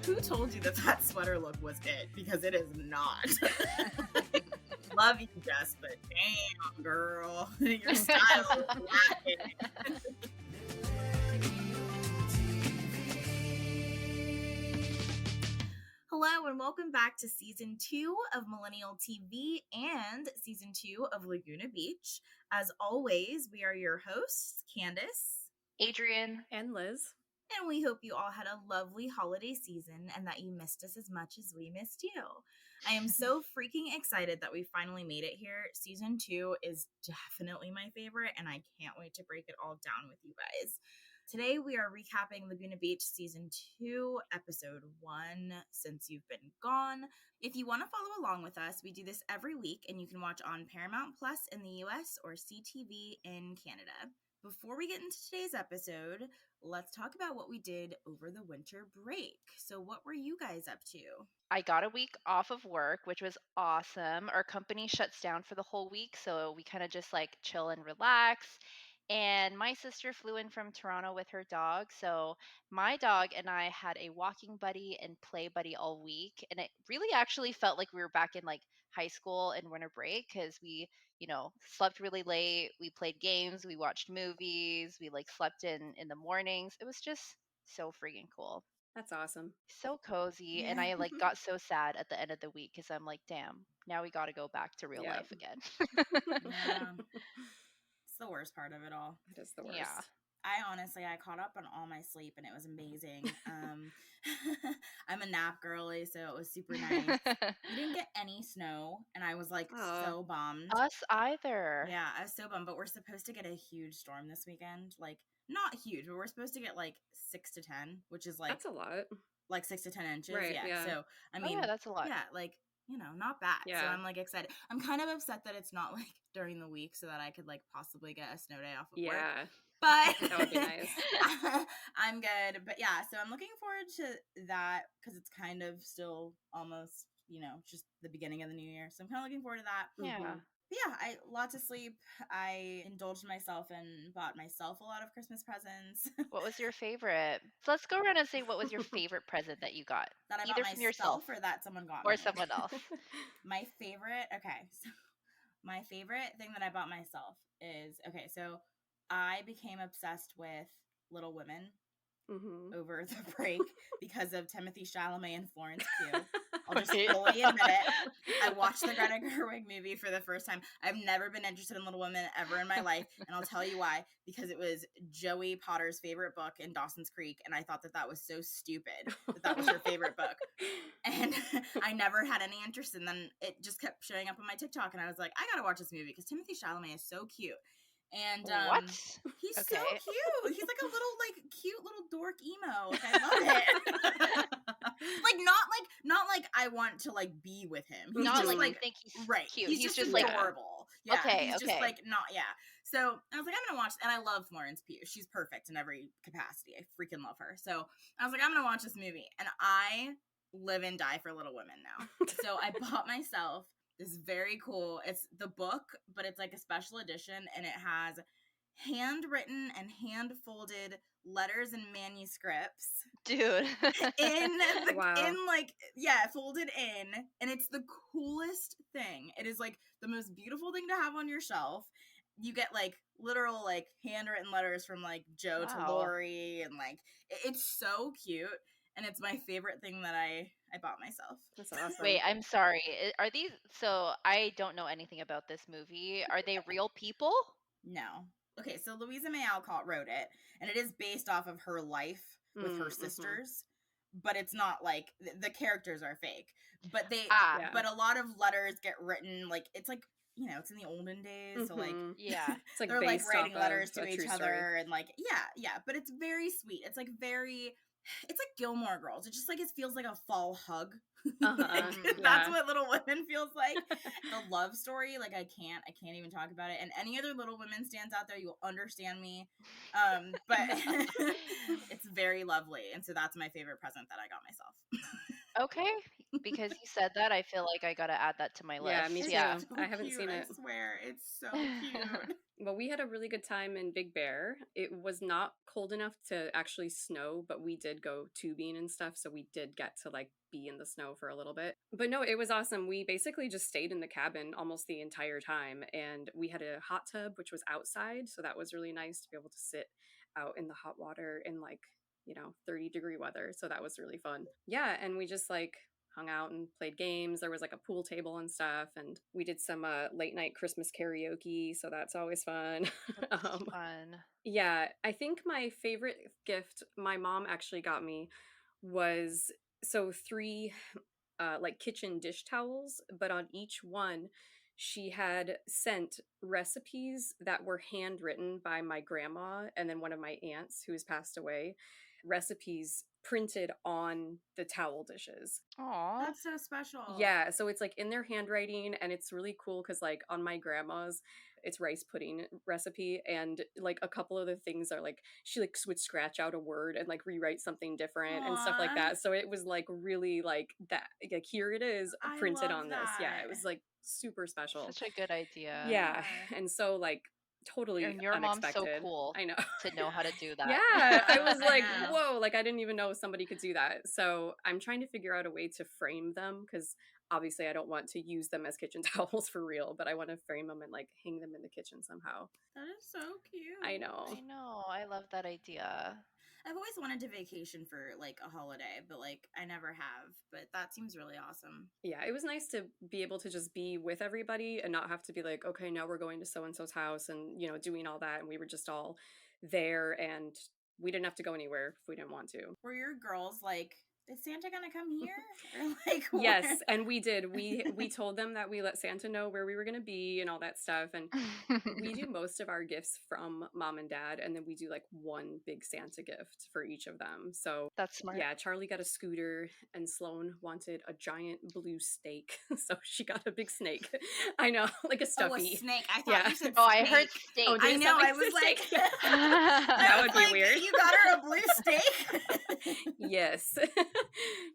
Who told you that that sweater look was it? Because it is not. Love you, Jess, but damn, girl, your style is lacking. Hello and welcome back to Season 2 of Millennial TV and Season 2 of Laguna Beach. As always, we are your hosts, Candace, Adrian, and Liz. And we hope you all had a lovely holiday season and that you missed us as much as we missed you. I am so freaking excited that we finally made it here. Season 2 is definitely my favorite, and I can't wait to break it all down with you guys. Today we are recapping Laguna Beach Season 2, Episode 1, Since You've Been Gone. If you want to follow along with us, we do this every week, and you can watch on Paramount Plus in the US or CTV in Canada. Before we get into today's episode, let's talk about what we did over the winter break. So what were you guys up to? I got a week off of work, which was awesome. Our company shuts down for the whole week, so we kind of just like chill and relax. And my sister flew in from Toronto with her dog. So my dog and I had a walking buddy and play buddy all week. And it really actually felt like we were back in like high school and winter break because we, slept really late. We played games. We watched movies. We like slept in the mornings. It was just so freaking cool. That's awesome. So cozy. Yeah. And I like got so sad at the end of the week because I'm like, damn, now we got to go back to real life again. Yeah. It's the worst part of it all. It is the worst. Yeah. I caught up on all my sleep and it was amazing. I'm a nap girly, so it was super nice. We didn't get any snow, and I was like so bummed. Us either. Yeah, I was so bummed, but we're supposed to get a huge storm this weekend. Like, not huge, but we're supposed to get like 6 to 10, which is like... That's a lot. Like 6 to 10 inches. Right, yeah. So, I mean... that's a lot. Yeah, like... not bad. Yeah. So I'm like excited. I'm kind of upset that it's not like during the week so that I could like possibly get a snow day off of work. Yeah. But that would be nice. I'm good. But yeah, so I'm looking forward to that because it's kind of still almost, just the beginning of the new year. So I'm kind of looking forward to that. Yeah. Mhm. But yeah, lots of sleep. I indulged myself and bought myself a lot of Christmas presents. What was your favorite? So let's go around and say what was your favorite present that you got? That I Either bought from myself yourself or that someone got or me. someone else. My favorite, so my favorite thing that I bought myself is, so I became obsessed with Little Women over the break because of Timothée Chalamet and Florence Pugh. I'll just fully admit it. I watched the Greta Gerwig movie for the first time. I've never been interested in Little Women ever in my life, and I'll tell you why. Because it was Joey Potter's favorite book in Dawson's Creek, and I thought that was so stupid that was her favorite book. And I never had any interest, and then it just kept showing up on my TikTok, and I was like, I gotta watch this movie because Timothée Chalamet is so cute. And What? He's Okay. so cute. He's like a little cute little dork emo. Like, I love it. not like I want to like be with him. He's Not just like like you think he's right. cute. He's just like adorable. Yeah. Okay, He's just okay. like not So I was like, I'm gonna watch, and I love Florence Pugh. She's perfect in every capacity. I freaking love her. So I was like, I'm gonna watch this movie, and I live and die for Little Women now. So I bought myself this very cool. It's the book, but it's like a special edition, and it has handwritten and hand-folded letters and manuscripts, dude. Folded in, and it's the coolest thing. It is like the most beautiful thing to have on your shelf. You get like literal like handwritten letters from like Joe to Lori, and like it's so cute, and it's my favorite thing that I bought myself. That's awesome. Wait, I'm sorry. Are these? So I don't know anything about this movie. Are they real people? No. Okay, so Louisa May Alcott wrote it, and it is based off of her life with her sisters, but it's not like the characters are fake. But but a lot of letters get written like it's like it's in the olden days, so like it's like they're like writing letters to each other, and like but it's very sweet. It's like it's like Gilmore Girls. It just like it feels like a fall hug. That's what Little Women feels like. The love story, like I can't even talk about it. And any other Little Women stands out there, you'll understand me. But it's very lovely, and so that's my favorite present that I got myself. Okay, because you said that, I feel like I gotta add that to my Yeah, me list. too. Yeah. So I haven't cute, seen I it. swear. It's so cute. Well, we had a really good time in Big Bear. It was not cold enough to actually snow, but we did go tubing and stuff, so we did get to like be in the snow for a little bit. But no, it was awesome. We basically just stayed in the cabin almost the entire time, and we had a hot tub which was outside, so that was really nice to be able to sit out in the hot water in like, 30-degree weather. So that was really fun. Yeah, and we just like hung out and played games. There was like a pool table and stuff, and we did some late night Christmas karaoke, so that's always fun. That's fun. Yeah, I think my favorite gift my mom actually got me was three like kitchen dish towels, but on each one she had sent recipes that were handwritten by my grandma and then one of my aunts who has passed away, recipes printed on the towel dishes. Aw. That's so special. Yeah, so it's like in their handwriting, and it's really cool because like on my grandma's, it's rice pudding recipe, and like a couple of the things are like she like would scratch out a word and like rewrite something different and stuff like Aw. that. So it was like really like that, like here it is I printed love on this. Yeah, that. it was like super special. Such a good idea. Yeah, Yeah. and so like totally And your mom's so unexpected. cool I know. to know how to do Yeah, that. I was I like, know. whoa, like I didn't even know somebody could do that. So I'm trying to figure out a way to frame them because obviously I don't want to use them as kitchen towels for real, but I want to frame them and like hang them in the kitchen somehow. That is so cute. I know. I know. I love that idea. I've always wanted to vacation for like a holiday, but like I never have. But that seems really awesome. Yeah, it was nice to be able to just be with everybody and not have to be like, okay, now we're going to so and so's house and, doing all that. And we were just all there and we didn't have to go anywhere if we didn't want to. Were your girls like, is Santa gonna come here? Or like, Yes, and we did. We told them that we let Santa know where we were going to be and all that stuff, and we do most of our gifts from mom and dad, and then we do like one big Santa gift for each of them. So That's smart. yeah, Charlie got a scooter and Sloan wanted a giant blue snake. So she got a big snake. I know, like a stuffy. Oh, a snake. I thought Yeah. you said Oh, snake. I heard steak. Oh, I did know. I somebody was say like, steak? that would was be weird. You got her a blue steak? Yes.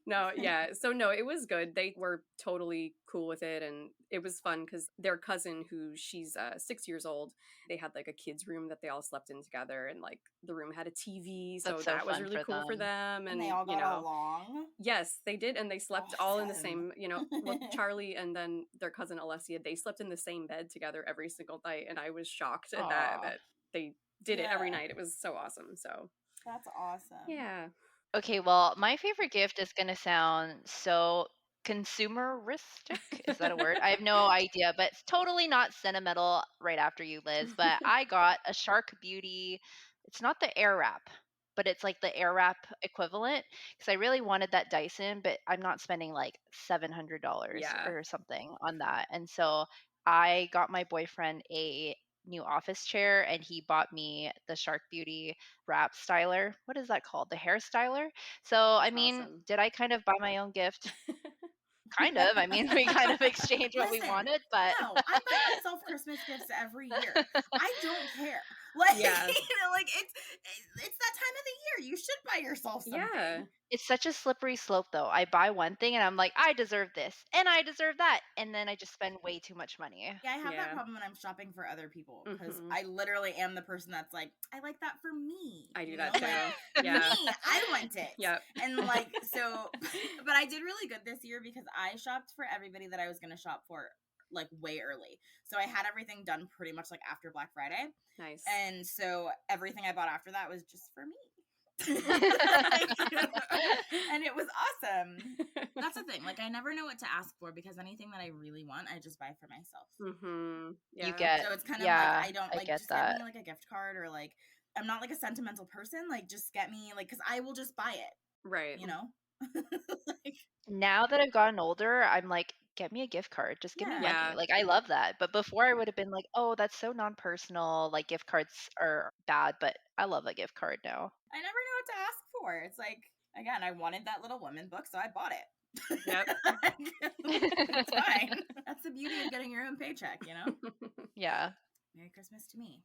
No, yeah. So no, it was good. They were totally cool with it, and it was fun because their cousin, who she's 6 years old, they had like a kids room that they all slept in together, and like the room had a TV, so That's so that was fun really for cool for them. them. And they all got along? Yes, they did, and they slept all in the Awesome. same, well, Charlie and then their cousin Alessia, they slept in the same bed together every single night, and I was shocked at that Aw. they did it every Yeah. night. It was so awesome. So That's awesome. yeah. Okay, well, my favorite gift is going to sound so consumeristic. Is that a word? I have no idea, but it's totally not sentimental right after you, Liz. But I got a Shark Beauty. It's not the Air Wrap, but it's like the Air Wrap equivalent because I really wanted that Dyson, but I'm not spending like $700 Yeah. or something on that. And so I got my boyfriend a new office chair and he bought me the Shark Beauty wrap styler. What is that called? The hair styler. So, I mean, Awesome. did I kind of buy my own gift? Kind of. I mean, we kind of exchanged what we Listen, wanted, but no, I buy myself Christmas gifts every year. I don't care. Like, Yeah. like it's that time of the year. You should buy yourself something. Yeah. it's such a slippery slope though. I buy one thing and I'm like, I deserve this and I deserve that. And then I just spend way too much money. Yeah, I have that Yeah. problem when I'm shopping for other people because Mhm. I literally am the person that's like, I like that for me. I do you that know? too. Like, Yeah. me, I want it. Yep. And like, so, but I did really good this year because I shopped for everybody that I was going to shop for like way early. So I had everything done pretty much like after Black Friday. Nice. And so everything I bought after that was just for me. And it was awesome. That's the thing. Like, I never know what to ask for because anything that I really want, I just buy for myself. Mhm. Yeah. You get, So it's kind of yeah, like, I don't like, get just that. get me like a gift card or like, I'm not like a sentimental person. Like, just get me like, because I will just buy it, Right. you know? Like, Now that I've gotten older, I'm like, get me a gift card. Just give me money. Yeah. Like, I love that. But before I would have been like, oh, that's so non-personal. Like, gift cards are bad, but I love a gift card now. I never know what to ask for. It's like, again, I wanted that Little Women book, so I bought it. Yep. It's fine. That's the beauty of getting your own paycheck, you know? Yeah. Merry Christmas to me.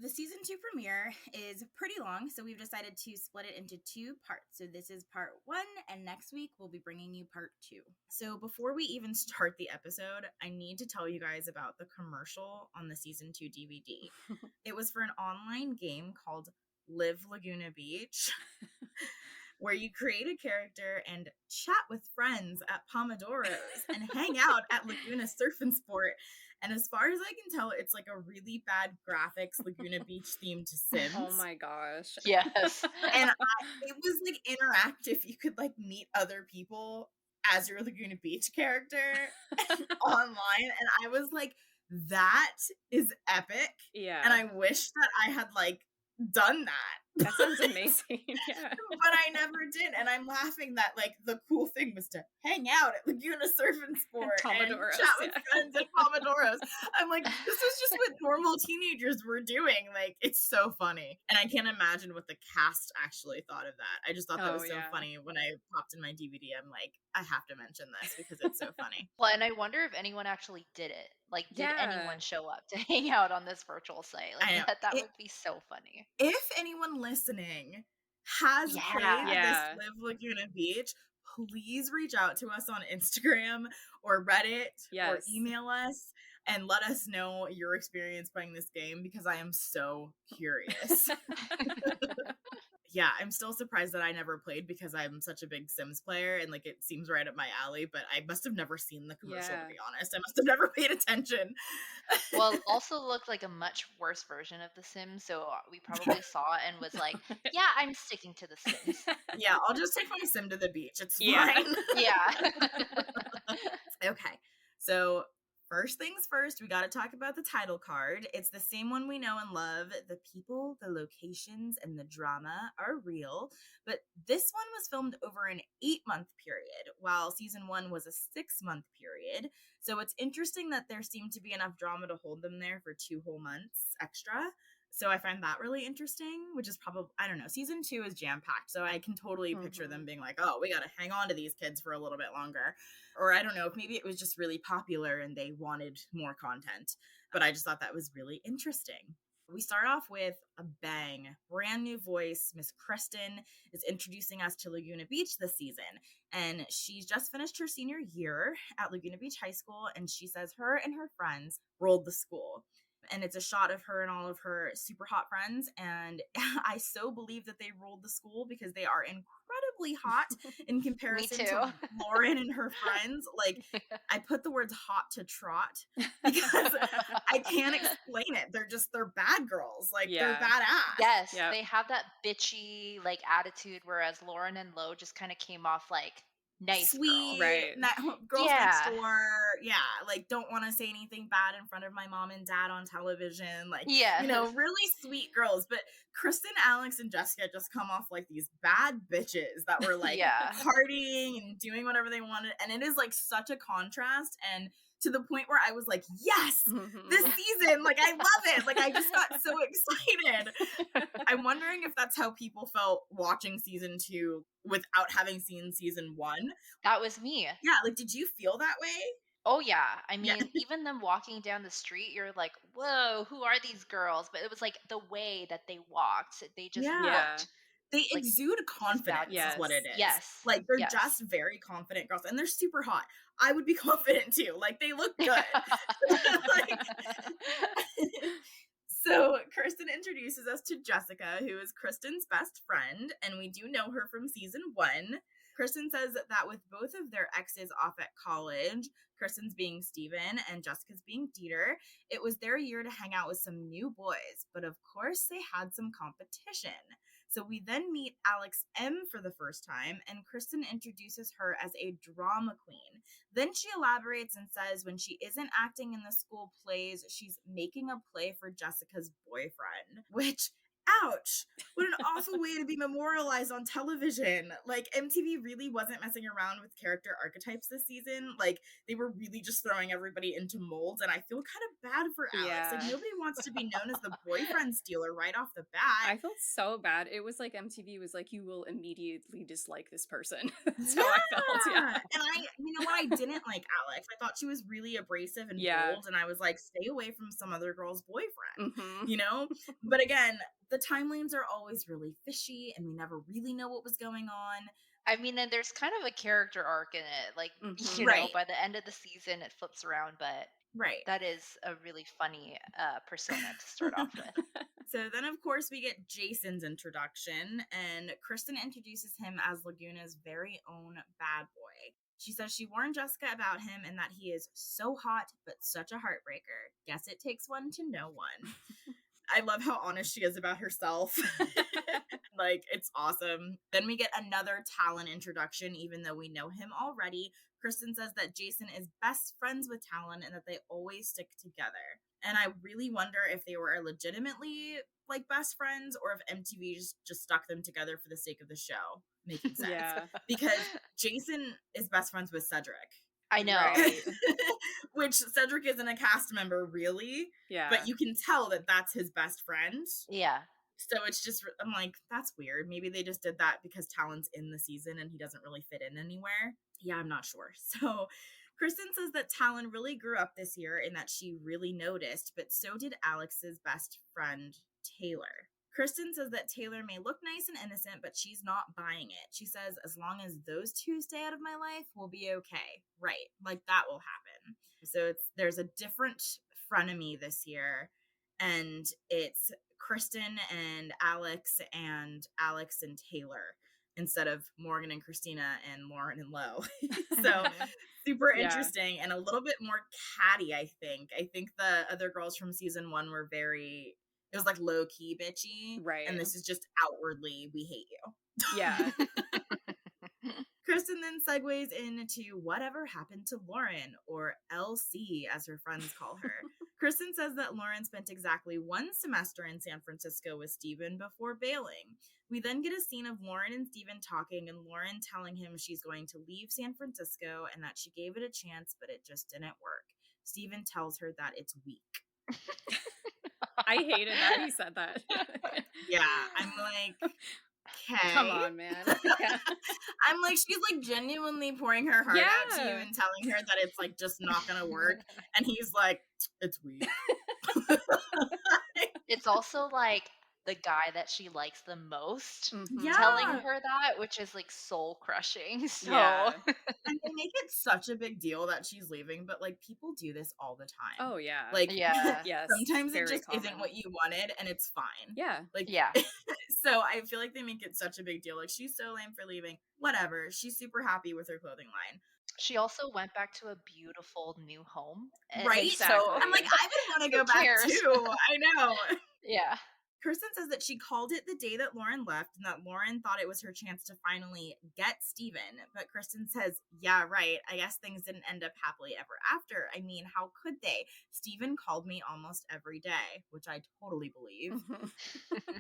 the season 2 premiere is pretty long, so we've decided to split it into 2 parts. So this is part 1, and next week we'll be bringing you part 2. So before we even start the episode, I need to tell you guys about the commercial on the season 2 DVD. It was for an online game called Live Laguna Beach, where you create a character and chat with friends at Pomodoros and hang out at Laguna Surf and Sport. And as far as I can tell, it's like a really bad graphics Laguna Beach themed Sims. Oh my gosh. Yes. And it was like interactive. You could like meet other people as your Laguna Beach character online. And I was like, that is epic. Yeah. And I wish that I had like done that. That sounds amazing. Yeah. But I never did. And I'm laughing that like the cool thing was to hang out at Laguna Surf and Sport and chat with friends at Pomodoros. I'm like, this is just what normal teenagers were doing. Like, it's so funny. And I can't imagine what the cast actually thought of that. I just thought that was so funny. When I popped in my DVD, I'm like, I have to mention this because it's so funny. Well, and I wonder if anyone actually did it. Like, did anyone show up to hang out on this virtual site? Like, that would be so funny. If anyone listening has played this Live Laguna Beach, please reach out to us on Instagram or Reddit or email us and let us know your experience playing this game because I am so curious. Yeah, I'm still surprised that I never played because I'm such a big Sims player and like it seems right up my alley, but I must have never seen the commercial to be honest. I must have never paid attention. Well, it also looked like a much worse version of The Sims, so we probably saw it and was like, yeah, I'm sticking to The Sims. Yeah, I'll just take my Sim to the beach. It's fine. Yeah. Okay, so first things first, we got to talk about the title card. It's the same one we know and love. The people, the locations, and the drama are real. But this one was filmed over an 8-month period, while season 1 was a 6-month period. So it's interesting that there seemed to be enough drama to hold them there for 2 whole months extra. So I find that really interesting, which is probably, I don't know, season 2 is jam-packed. So I can totally picture them being like, oh, we got to hang on to these kids for a little bit longer. Or I don't know, if maybe it was just really popular and they wanted more content. But I just thought that was really interesting. We start off with a bang. Brand new voice. Miss Kristen is introducing us to Laguna Beach this season. And she's just finished her senior year at Laguna Beach High School. And she says her and her friends rolled the school. And it's a shot of her and all of her super hot friends. And I so believe that they rolled the school because they are incredibly hot in comparison to Lauren and her friends. Like, I put the words hot to trot because I can't explain it. They're bad girls. Like, they're badass. Yes, they have that bitchy, like, attitude, whereas Lauren and Lo just kind of came off, like, nice sweet, girls next door. Yeah, like don't want to say anything bad in front of my mom and dad on television. Like, you know, really sweet girls. But Kristen, Alex, and Jessica just come off like these bad bitches that were like partying and doing whatever they wanted. And it is like such a contrast, and to the point where I was like, yes, this season, like I love it. Like I just got so excited. I'm wondering if that's how people felt watching season 2 without having seen season 1. That was me. Yeah, like did you feel that way? Oh yeah. I mean, even them walking down the street, you're like, whoa, who are these girls? But it was like the way that they walked. They just looked. They exude confidence is what it is. Yes. Like, they're just very confident girls. And they're super hot. I would be confident, too. Like, they look good. So, Kristen introduces us to Jessica, who is Kristen's best friend. And we do know her from season 1. Kristen says that with both of their exes off at college, Kristen's being Steven and Jessica's being Dieter, it was their year to hang out with some new boys. But, of course, they had some competition. So we then meet Alex M for the first time, and Kristen introduces her as a drama queen. Then she elaborates and says when she isn't acting in the school plays, she's making a play for Jessica's boyfriend, which ouch, what an awful way to be memorialized on television. Like, MTV really wasn't messing around with character archetypes this season. Like, they were really just throwing everybody into molds, and I feel kind of bad for Alex. Yeah. Like, nobody wants to be known as the boyfriend stealer right off the bat. I felt so bad. It was like MTV was like, you will immediately dislike this person. That's how I felt. Yeah. And you know what? I didn't like Alex. I thought she was really abrasive and bold, and I was like, stay away from some other girl's boyfriend, you know? But again, the timelines are always really fishy, and we never really know what was going on. I mean, and there's kind of a character arc in it. Like, you know, by the end of the season, it flips around, but that is a really funny persona to start off with. So then, of course, we get Jason's introduction, and Kristen introduces him as Laguna's very own bad boy. She says she warned Jessica about him and that he is so hot, but such a heartbreaker. Guess it takes one to know one. I love how honest she is about herself. Like, it's awesome. Then we get another Talon introduction, even though we know him already. Kristen says that Jason is best friends with Talon and that they always stick together. And I really wonder if they were legitimately like best friends or if MTV just stuck them together for the sake of the show. Making sense. Yeah. Because Jason is best friends with Cedric. I know. Right. Which Cedric isn't a cast member, really. Yeah. But you can tell that that's his best friend. Yeah. So it's just, I'm like, that's weird. Maybe they just did that because Talon's in the season and he doesn't really fit in anywhere. Yeah, I'm not sure. So Kristen says that Talon really grew up this year and that she really noticed, but so did Alex's best friend, Taylor. Kristen says that Taylor may look nice and innocent, but she's not buying it. She says, as long as those two stay out of my life, we'll be okay. Right. Like, that will happen. So there's a different frenemy this year, and it's Kristen and Alex and Taylor instead of Morgan and Christina and Lauren and Lo. So super interesting and a little bit more catty, I think. I think the other girls from season 1 were very, it was like low key bitchy. Right. And this is just outwardly, we hate you. Yeah. Kristen then segues into whatever happened to Lauren, or LC as her friends call her. Kristen says that Lauren spent exactly 1 semester in San Francisco with Steven before bailing. We then get a scene of Lauren and Steven talking, and Lauren telling him she's going to leave San Francisco and that she gave it a chance, but it just didn't work. Steven tells her that it's weak. I hated that he said that. Yeah, I'm like, okay. Come on, man. Yeah. I'm like, she's like genuinely pouring her heart out to you and telling her that it's like just not gonna work. And he's like, it's weak. It's also like the guy that she likes the most Yeah. telling her that, which is like soul crushing. So and they make it such a big deal that she's leaving, but like people do this all the time. Oh yeah. Like yes, sometimes it just common. isn't what you wanted and it's fine. Yeah. Like yeah. So I feel like they make it such a big deal. Like, she's so lame for leaving. Whatever. She's super happy with her clothing line. She also went back to a beautiful new home. Right? Exactly. So I'm like, I would want to go back too. I know. Yeah. Kristen says that she called it the day that Lauren left and that Lauren thought it was her chance to finally get Steven. But Kristen says, yeah, right. I guess things didn't end up happily ever after. I mean, how could they? Steven called me almost every day, which I totally believe.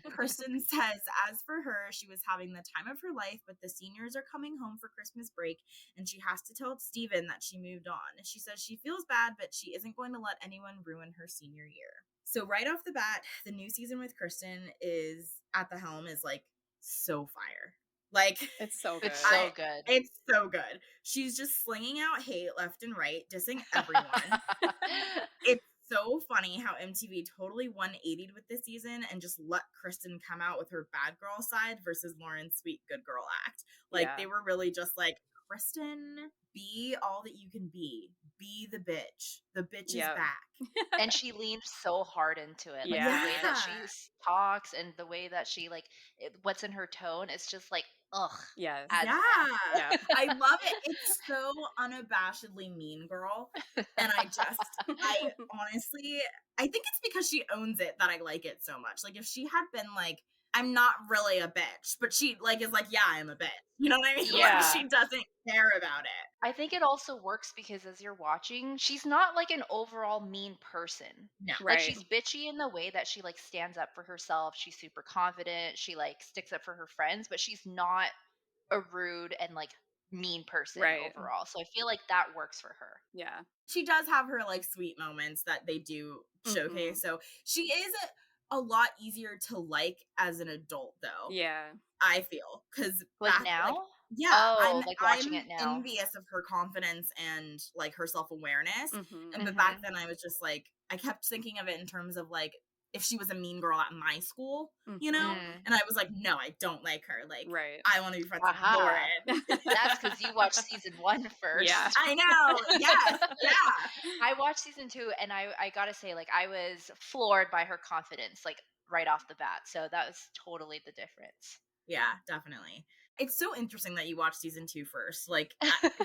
Kristen says, as for her, she was having the time of her life, but the seniors are coming home for Christmas break and she has to tell Steven that she moved on. She says she feels bad, but she isn't going to let anyone ruin her senior year. So right off the bat, the new season with Kristen is at the helm is like so fire. Like, it's so good. It's so good. It's so good. She's just slinging out hate left and right, dissing everyone. It's so funny how MTV totally 180'd with this season and just let Kristen come out with her bad girl side versus Lauren's sweet good girl act. Like, they were really just like, Kristen, be all that you can be. Be the bitch. The bitch is back. And she leaned so hard into it. Like, the way that she talks and the way that she, like, what's in her tone, it's just like, ugh. Yes. Yeah. I love it. It's so unabashedly mean girl. And I honestly, I think it's because she owns it that I like it so much. Like, if she had been like, I'm not really a bitch, but she like is like, yeah, I'm a bitch. You know what I mean? Yeah. Like, she doesn't care about it. I think it also works because as you're watching, she's not like an overall mean person. No. Like Right. she's bitchy in the way that she like stands up for herself. She's super confident. She like sticks up for her friends, but she's not a rude and like mean person Right. overall. So I feel like that works for her. Yeah. She does have her like sweet moments that they do showcase. So she is a lot easier to like as an adult, though. Yeah. I feel, because Like back now? like yeah, Oh, like watching I'm it now. envious of her confidence and like her self-awareness. Mm-hmm. But back then I was just like, I kept thinking of it in terms of like if she was a mean girl at my school, you know? And I was like, no, I don't like her. Like, Right. I want to be friends with Lauren. That's because you watched season 1 first. Yeah. I know. Yes. Yeah. I watched season 2 and I gotta say, like, I was floored by her confidence, like right off the bat. So that was totally the difference. Yeah, definitely. It's so interesting that you watched season 2 first. Like,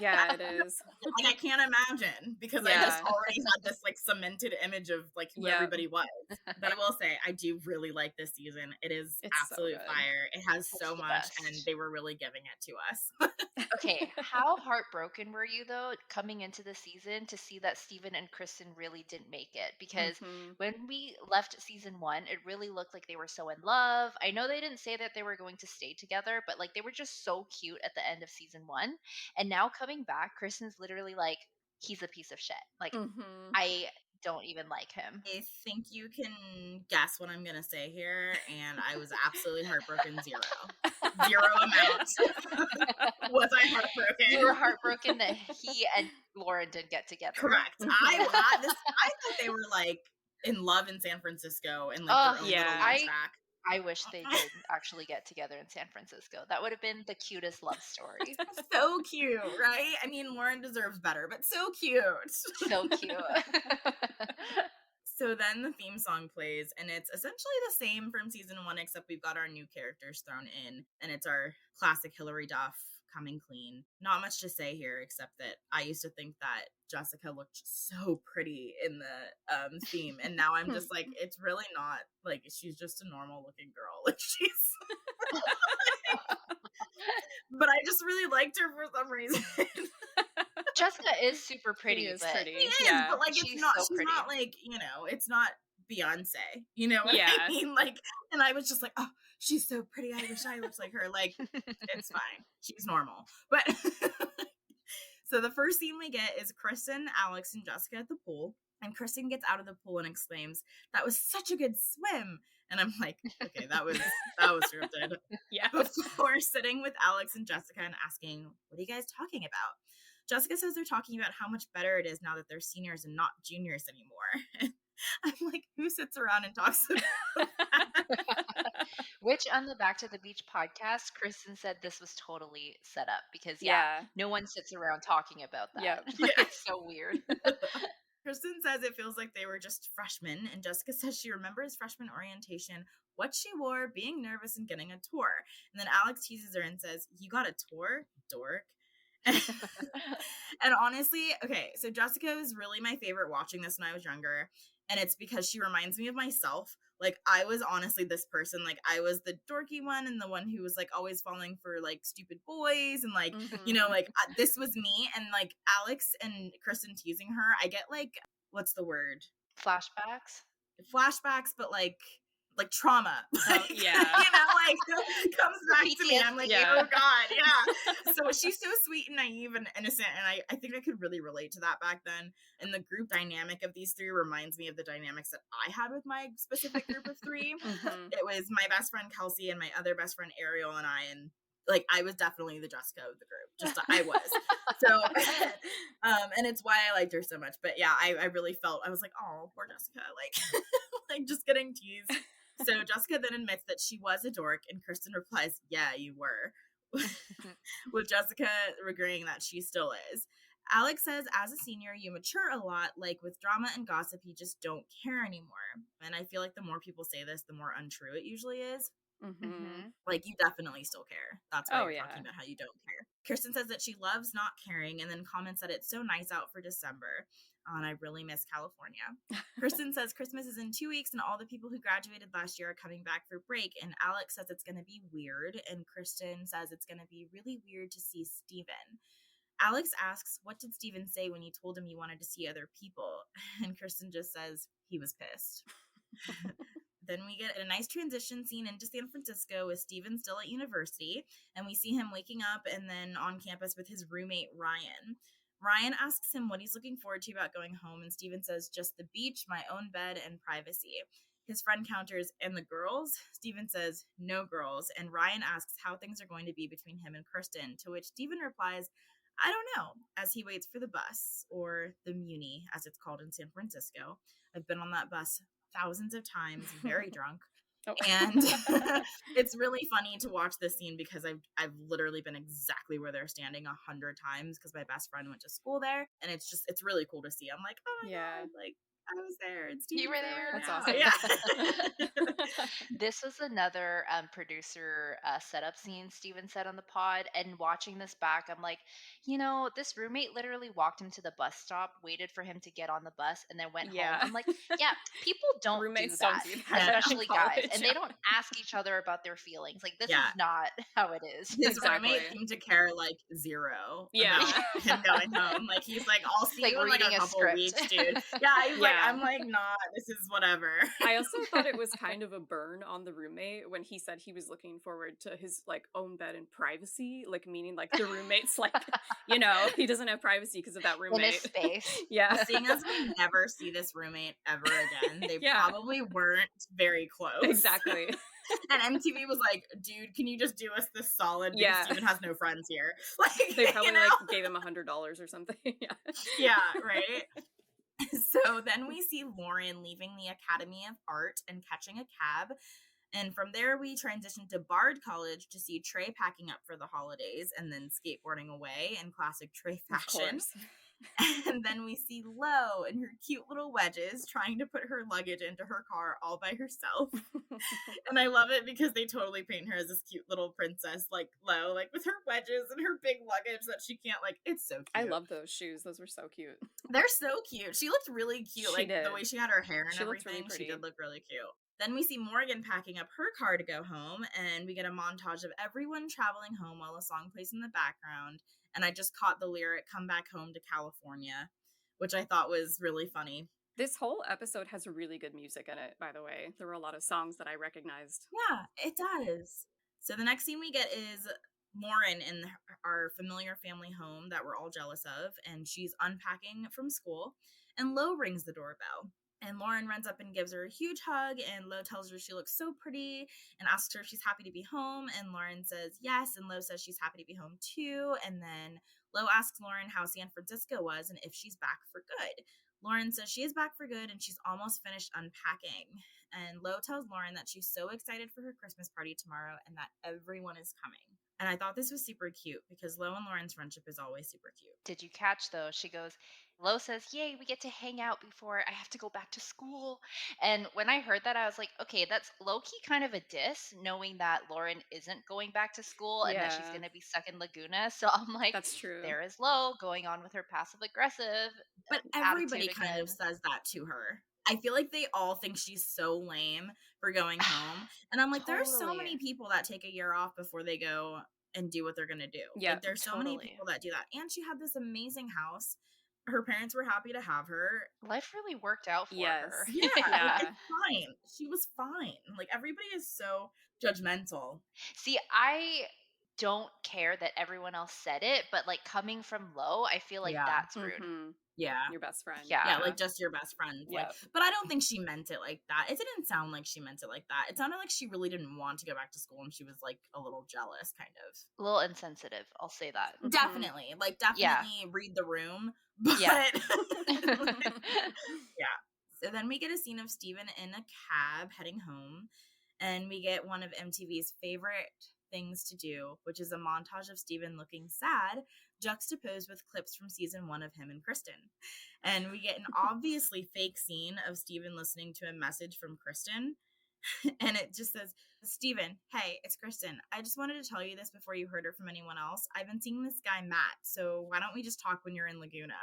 Yeah, it is. like I can't imagine because I just already had this like cemented image of like who everybody was. But I will say, I do really like this season. It's absolute fire. It has so much, and they were really giving it to us. Okay, how heartbroken were you though coming into the season to see that Steven and Kristen really didn't make it? Because when we left season 1, it really looked like they were so in love. I know they didn't say that they were going to stay together, but like they were just so cute at the end of season 1. And now coming back, Kristen's literally like, he's a piece of shit. Like, I don't even like him. I think you can guess what I'm gonna say here, and I was absolutely heartbroken. Zero amount. Was I heartbroken? You were heartbroken that he and Lauren didn't get together. Correct. I thought they were like in love in San Francisco and like their own little love track. I wish they did actually get together in San Francisco. That would have been the cutest love story. So cute, right? I mean, Lauren deserves better, but so cute. So cute. So then the theme song plays, and it's essentially the same from season 1, except we've got our new characters thrown in, and it's our classic Hilary Duff coming clean. Not much to say here, except that I used to think that Jessica looked so pretty in the theme, and now I'm just like, it's really not. Like, she's just a normal looking girl. Like, she's but I just really liked her for some reason. Jessica is super pretty. She is but pretty. She is, but like she's not like, you know, it's not Beyonce. You know what I mean? Like, and I was just like, oh, she's so pretty. I wish I looked like her. Like, it's fine. She's normal. But so the first scene we get is Kristen, Alex, and Jessica at the pool. And Kristen gets out of the pool and exclaims, "That was such a good swim." And I'm like, okay, that was scripted. Yeah. Before sitting with Alex and Jessica and asking, what are you guys talking about? Jessica says they're talking about how much better it is now that they're seniors and not juniors anymore. I'm like, who sits around and talks about that? Which on the Back to the Beach podcast, Kristen said this was totally set up because no one sits around talking about that. Yep. It's so weird. Kristen says it feels like they were just freshmen, and Jessica says she remembers freshman orientation, what she wore, being nervous, and getting a tour. And then Alex teases her and says, "You got a tour, dork?" And honestly, okay, so Jessica was really my favorite watching this when I was younger, and it's because she reminds me of myself. Like, I was honestly this person. Like, I was the dorky one and the one who was like always falling for like stupid boys, and like you know, like this was me. And like Alex and Kristen teasing her, I get like, what's the word, flashbacks, but like trauma. Yeah. You know, like comes back to me. I'm like, oh God, yeah. So she's so sweet and naive and innocent, and I think I could really relate to that back then. And the group dynamic of these three reminds me of the dynamics that I had with my specific group of three. It was my best friend Kelsey and my other best friend Ariel and I, and like I was definitely the Jessica of the group. Just I was. So and it's why I liked her so much. But yeah, I really felt, I was like, oh, poor Jessica, like like just getting teased. So Jessica then admits that she was a dork, and Kristen replies, "Yeah, you were," with Jessica agreeing that she still is. Alex says, as a senior, you mature a lot. Like, with drama and gossip, you just don't care anymore. And I feel like the more people say this, the more untrue it usually is. Like, you definitely still care. That's why you're talking about how you don't care. Kristen says that she loves not caring, and then comments that it's so nice out for December. Oh, and I really miss California. Kristen says Christmas is in 2 weeks, and all the people who graduated last year are coming back for break. And Alex says it's going to be weird, and Kristen says it's going to be really weird to see Steven. Alex asks, what did Steven say when you told him you wanted to see other people? And Kristen just says, he was pissed. Then we get a nice transition scene into San Francisco with Steven still at university, and we see him waking up and then on campus with his roommate, Ryan. Ryan asks him what he's looking forward to about going home, and Steven says, just the beach, my own bed, and privacy. His friend counters, and the girls? Steven says, no girls, and Ryan asks how things are going to be between him and Kristen, to which Steven replies, I don't know, as he waits for the bus, or the Muni, as it's called in San Francisco. I've been on that bus thousands of times, very drunk. Oh. And it's really funny to watch this scene because I've literally been exactly where they're standing 100 times because my best friend went to school there, and it's really cool to see. I'm like, oh my God, like I was there. And you were there. That's awesome. Yeah. This was another producer setup scene Steven said on the pod, and watching this back, I'm like, this roommate literally walked him to the bus stop, waited for him to get on the bus, and then went home. I'm like, yeah, people don't roommates do that, don't do that, especially guys, and they don't ask each other about their feelings. Like, this is not how it is. His roommate seemed to care like zero about him going home. Like, he's like, I'll see you in like a couple weeks, dude. Yeah, he's like, I'm like, nah, this is whatever. I also thought it was kind of a burn on the roommate when he said he was looking forward to his like own bed and privacy, like meaning like the roommate's like, he doesn't have privacy because of that roommate. In his space. Yeah. Seeing as we never see this roommate ever again, they probably weren't very close. Exactly. And MTV was like, dude, can you just do us this solid? Because Steven has no friends here. Like, they probably like gave him $100 or something. Yeah, right? So then we see Lauren leaving the Academy of Art and catching a cab. And from there, we transition to Bard College to see Trey packing up for the holidays and then skateboarding away in classic Trey fashion. And then we see Lo in her cute little wedges trying to put her luggage into her car all by herself. And I love it because they totally paint her as this cute little princess, like Lo, like with her wedges and her big luggage that she can't, like, it's so cute. I love those shoes. Those were so cute. They're so cute. She looked really cute. She like did. The way she had her hair and she everything, really she did look really cute. Then we see Morgan packing up her car to go home, and we get a montage of everyone traveling home while a song plays in the background. And I just caught the lyric, come back home to California, which I thought was really funny. This whole episode has really good music in it, by the way. There were a lot of songs that I recognized. Yeah, it does. So the next scene we get is Lauren in our familiar family home that we're all jealous of, and she's unpacking from school, and Lo rings the doorbell. And Lauren runs up and gives her a huge hug, and Lo tells her she looks so pretty and asks her if she's happy to be home. And Lauren says yes, and Lo says she's happy to be home too. And then Lo asks Lauren how San Francisco was and if she's back for good. Lauren says she is back for good and she's almost finished unpacking. And Lo tells Lauren that she's so excited for her Christmas party tomorrow and that everyone is coming. And I thought this was super cute because Lo and Lauren's friendship is always super cute. Did you catch, though? She goes, Lo says, yay, we get to hang out before I have to go back to school. And when I heard that, I was like, okay, that's low-key kind of a diss, knowing that Lauren isn't going back to school and that she's going to be stuck in Laguna. So I'm like, that's true. There is Lo going on with her passive-aggressive But everybody kind of says that to her. I feel like they all think she's so lame for going home. And I'm like, there are so many people that take a year off before they go and do what they're going to do. Yeah, like, there's so many people that do that. And she had this amazing house. Her parents were happy to have her. Life really worked out for her. Yeah, like, it's fine. She was fine. Like, everybody is so judgmental. See, I don't care that everyone else said it, but like coming from Lo, I feel like that's rude. Mm-hmm. Yeah. Your best friend. Yeah, like just your best friend. Like, but I don't think she meant it like that. It didn't sound like she meant it like that. It sounded like she really didn't want to go back to school and she was like a little jealous, kind of. A little insensitive, I'll say that. Definitely. Like, definitely read the room. But yeah. So then we get a scene of Steven in a cab heading home, and we get one of MTV's favorite things to do, which is a montage of Steven looking sad, juxtaposed with clips from season 1 of him and Kristen. And we get an obviously fake scene of Steven listening to a message from Kristen. And it just says, Steven, hey, it's Kristen. I just wanted to tell you this before you heard it from anyone else. I've been seeing this guy, Matt, so why don't we just talk when you're in Laguna?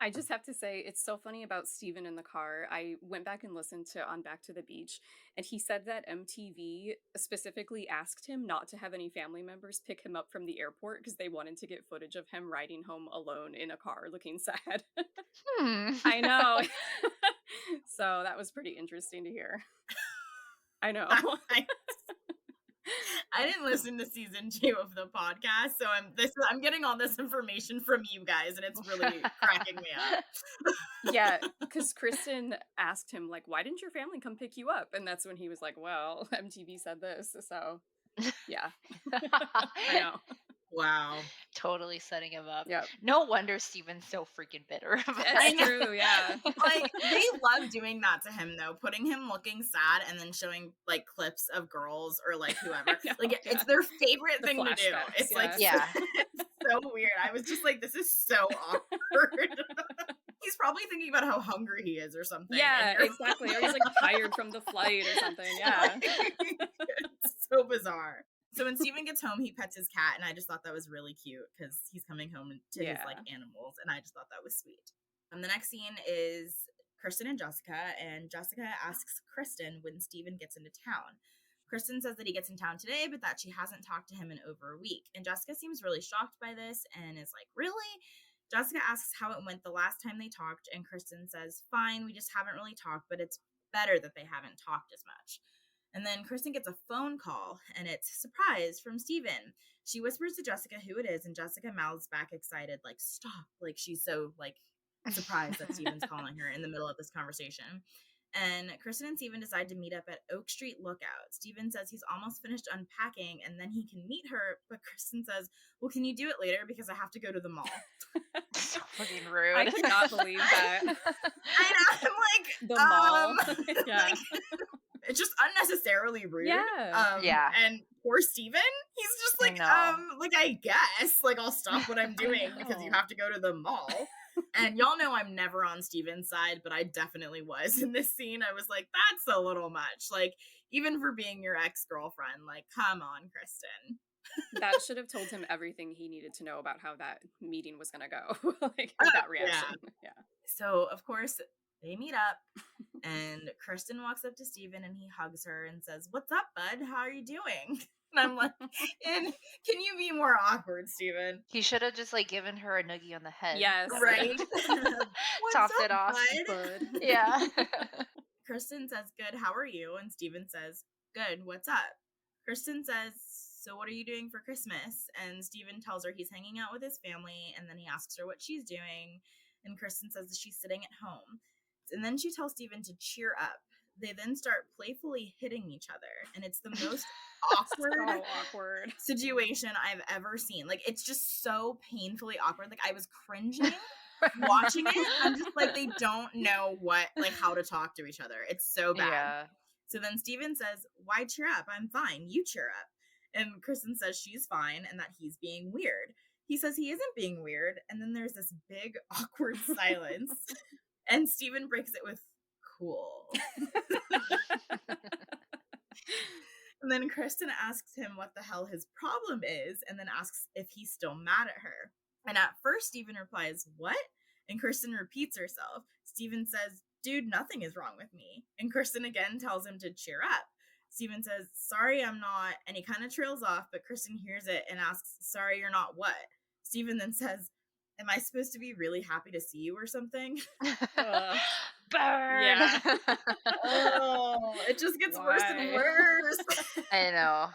I just have to say, it's so funny about Steven in the car. I went back and listened to On Back to the Beach, and he said that MTV specifically asked him not to have any family members pick him up from the airport because they wanted to get footage of him riding home alone in a car looking sad. I know. So that was pretty interesting to hear. I know. I didn't listen to season 2 of the podcast, so I'm getting all this information from you guys, and it's really cracking me up. Yeah, because Kristen asked him, like, why didn't your family come pick you up? And that's when he was like, well, MTV said this, so yeah. I know. Wow. Totally setting him up. Yep. No wonder Steven's so freaking bitter. That's true, yeah. Like, they love doing that to him, though, putting him looking sad and then showing, like, clips of girls or, like, whoever. Like, it's their favorite thing to do. It's, like, it's so weird. I was just like, this is so awkward. He's probably thinking about how hungry he is or something. Yeah, exactly. Or he's, like, tired from the flight or something, yeah. It's so bizarre. So when Steven gets home, he pets his cat, and I just thought that was really cute because he's coming home to his, like, animals, and I just thought that was sweet. The next scene is Kristen and Jessica asks Kristen when Steven gets into town. Kristen says that he gets in town today, but that she hasn't talked to him in over a week, and Jessica seems really shocked by this and is like, really? Jessica asks how it went the last time they talked, and Kristen says, fine, we just haven't really talked, but it's better that they haven't talked as much. And then Kristen gets a phone call, and it's surprise from Steven. She whispers to Jessica who it is, and Jessica mouths back excited, like, stop. Like, she's so, like, surprised that Steven's calling her in the middle of this conversation. And Kristen and Steven decide to meet up at Oak Street Lookout. Steven says he's almost finished unpacking, and then he can meet her, but Kristen says, well, can you do it later because I have to go to the mall? So fucking rude. I could not believe that. I know, I'm like, the mall. Yeah. Like, it's just unnecessarily rude. Yeah. And poor Steven, he's just like, I guess, like, I'll stop what I'm doing because you have to go to the mall. And y'all know I'm never on Steven's side, but I definitely was in this scene. I was like, that's a little much. Like, even for being your ex-girlfriend, like, come on, Kristen. That should have told him everything he needed to know about how that meeting was going to go. Like, that reaction. Yeah. So, of course, they meet up, and Kristen walks up to Steven, and he hugs her and says, what's up, bud? How are you doing? And I'm like, can you be more awkward, Steven? He should have just, like, given her a noogie on the head. Yes. Right? Topped it off. Bud? Yeah. Kristen says, good, how are you? And Steven says, good, what's up? Kristen says, so what are you doing for Christmas? And Steven tells her he's hanging out with his family, and then he asks her what she's doing, and Kristen says that she's sitting at home. And then she tells Steven to cheer up. They then start playfully hitting each other, and it's the most awkward situation I've ever seen. Like, it's just so painfully awkward. Like, I was cringing watching it. I'm just like, they don't know how to talk to each other. It's so bad. Yeah. So then Steven says, why cheer up? I'm fine. You cheer up. And Kristen says she's fine and that he's being weird. He says he isn't being weird. And then there's this big, awkward silence. And Steven breaks it with, cool. And then Kristen asks him what the hell his problem is, and then asks if he's still mad at her. And at first, Steven replies, what? And Kristen repeats herself. Steven says, dude, nothing is wrong with me. And Kristen again tells him to cheer up. Steven says, sorry, I'm not. And he kind of trails off, but Kristen hears it and asks, sorry, you're not what? Steven then says, am I supposed to be really happy to see you or something? Burn! Yeah. Oh, it just gets worse and worse. I know.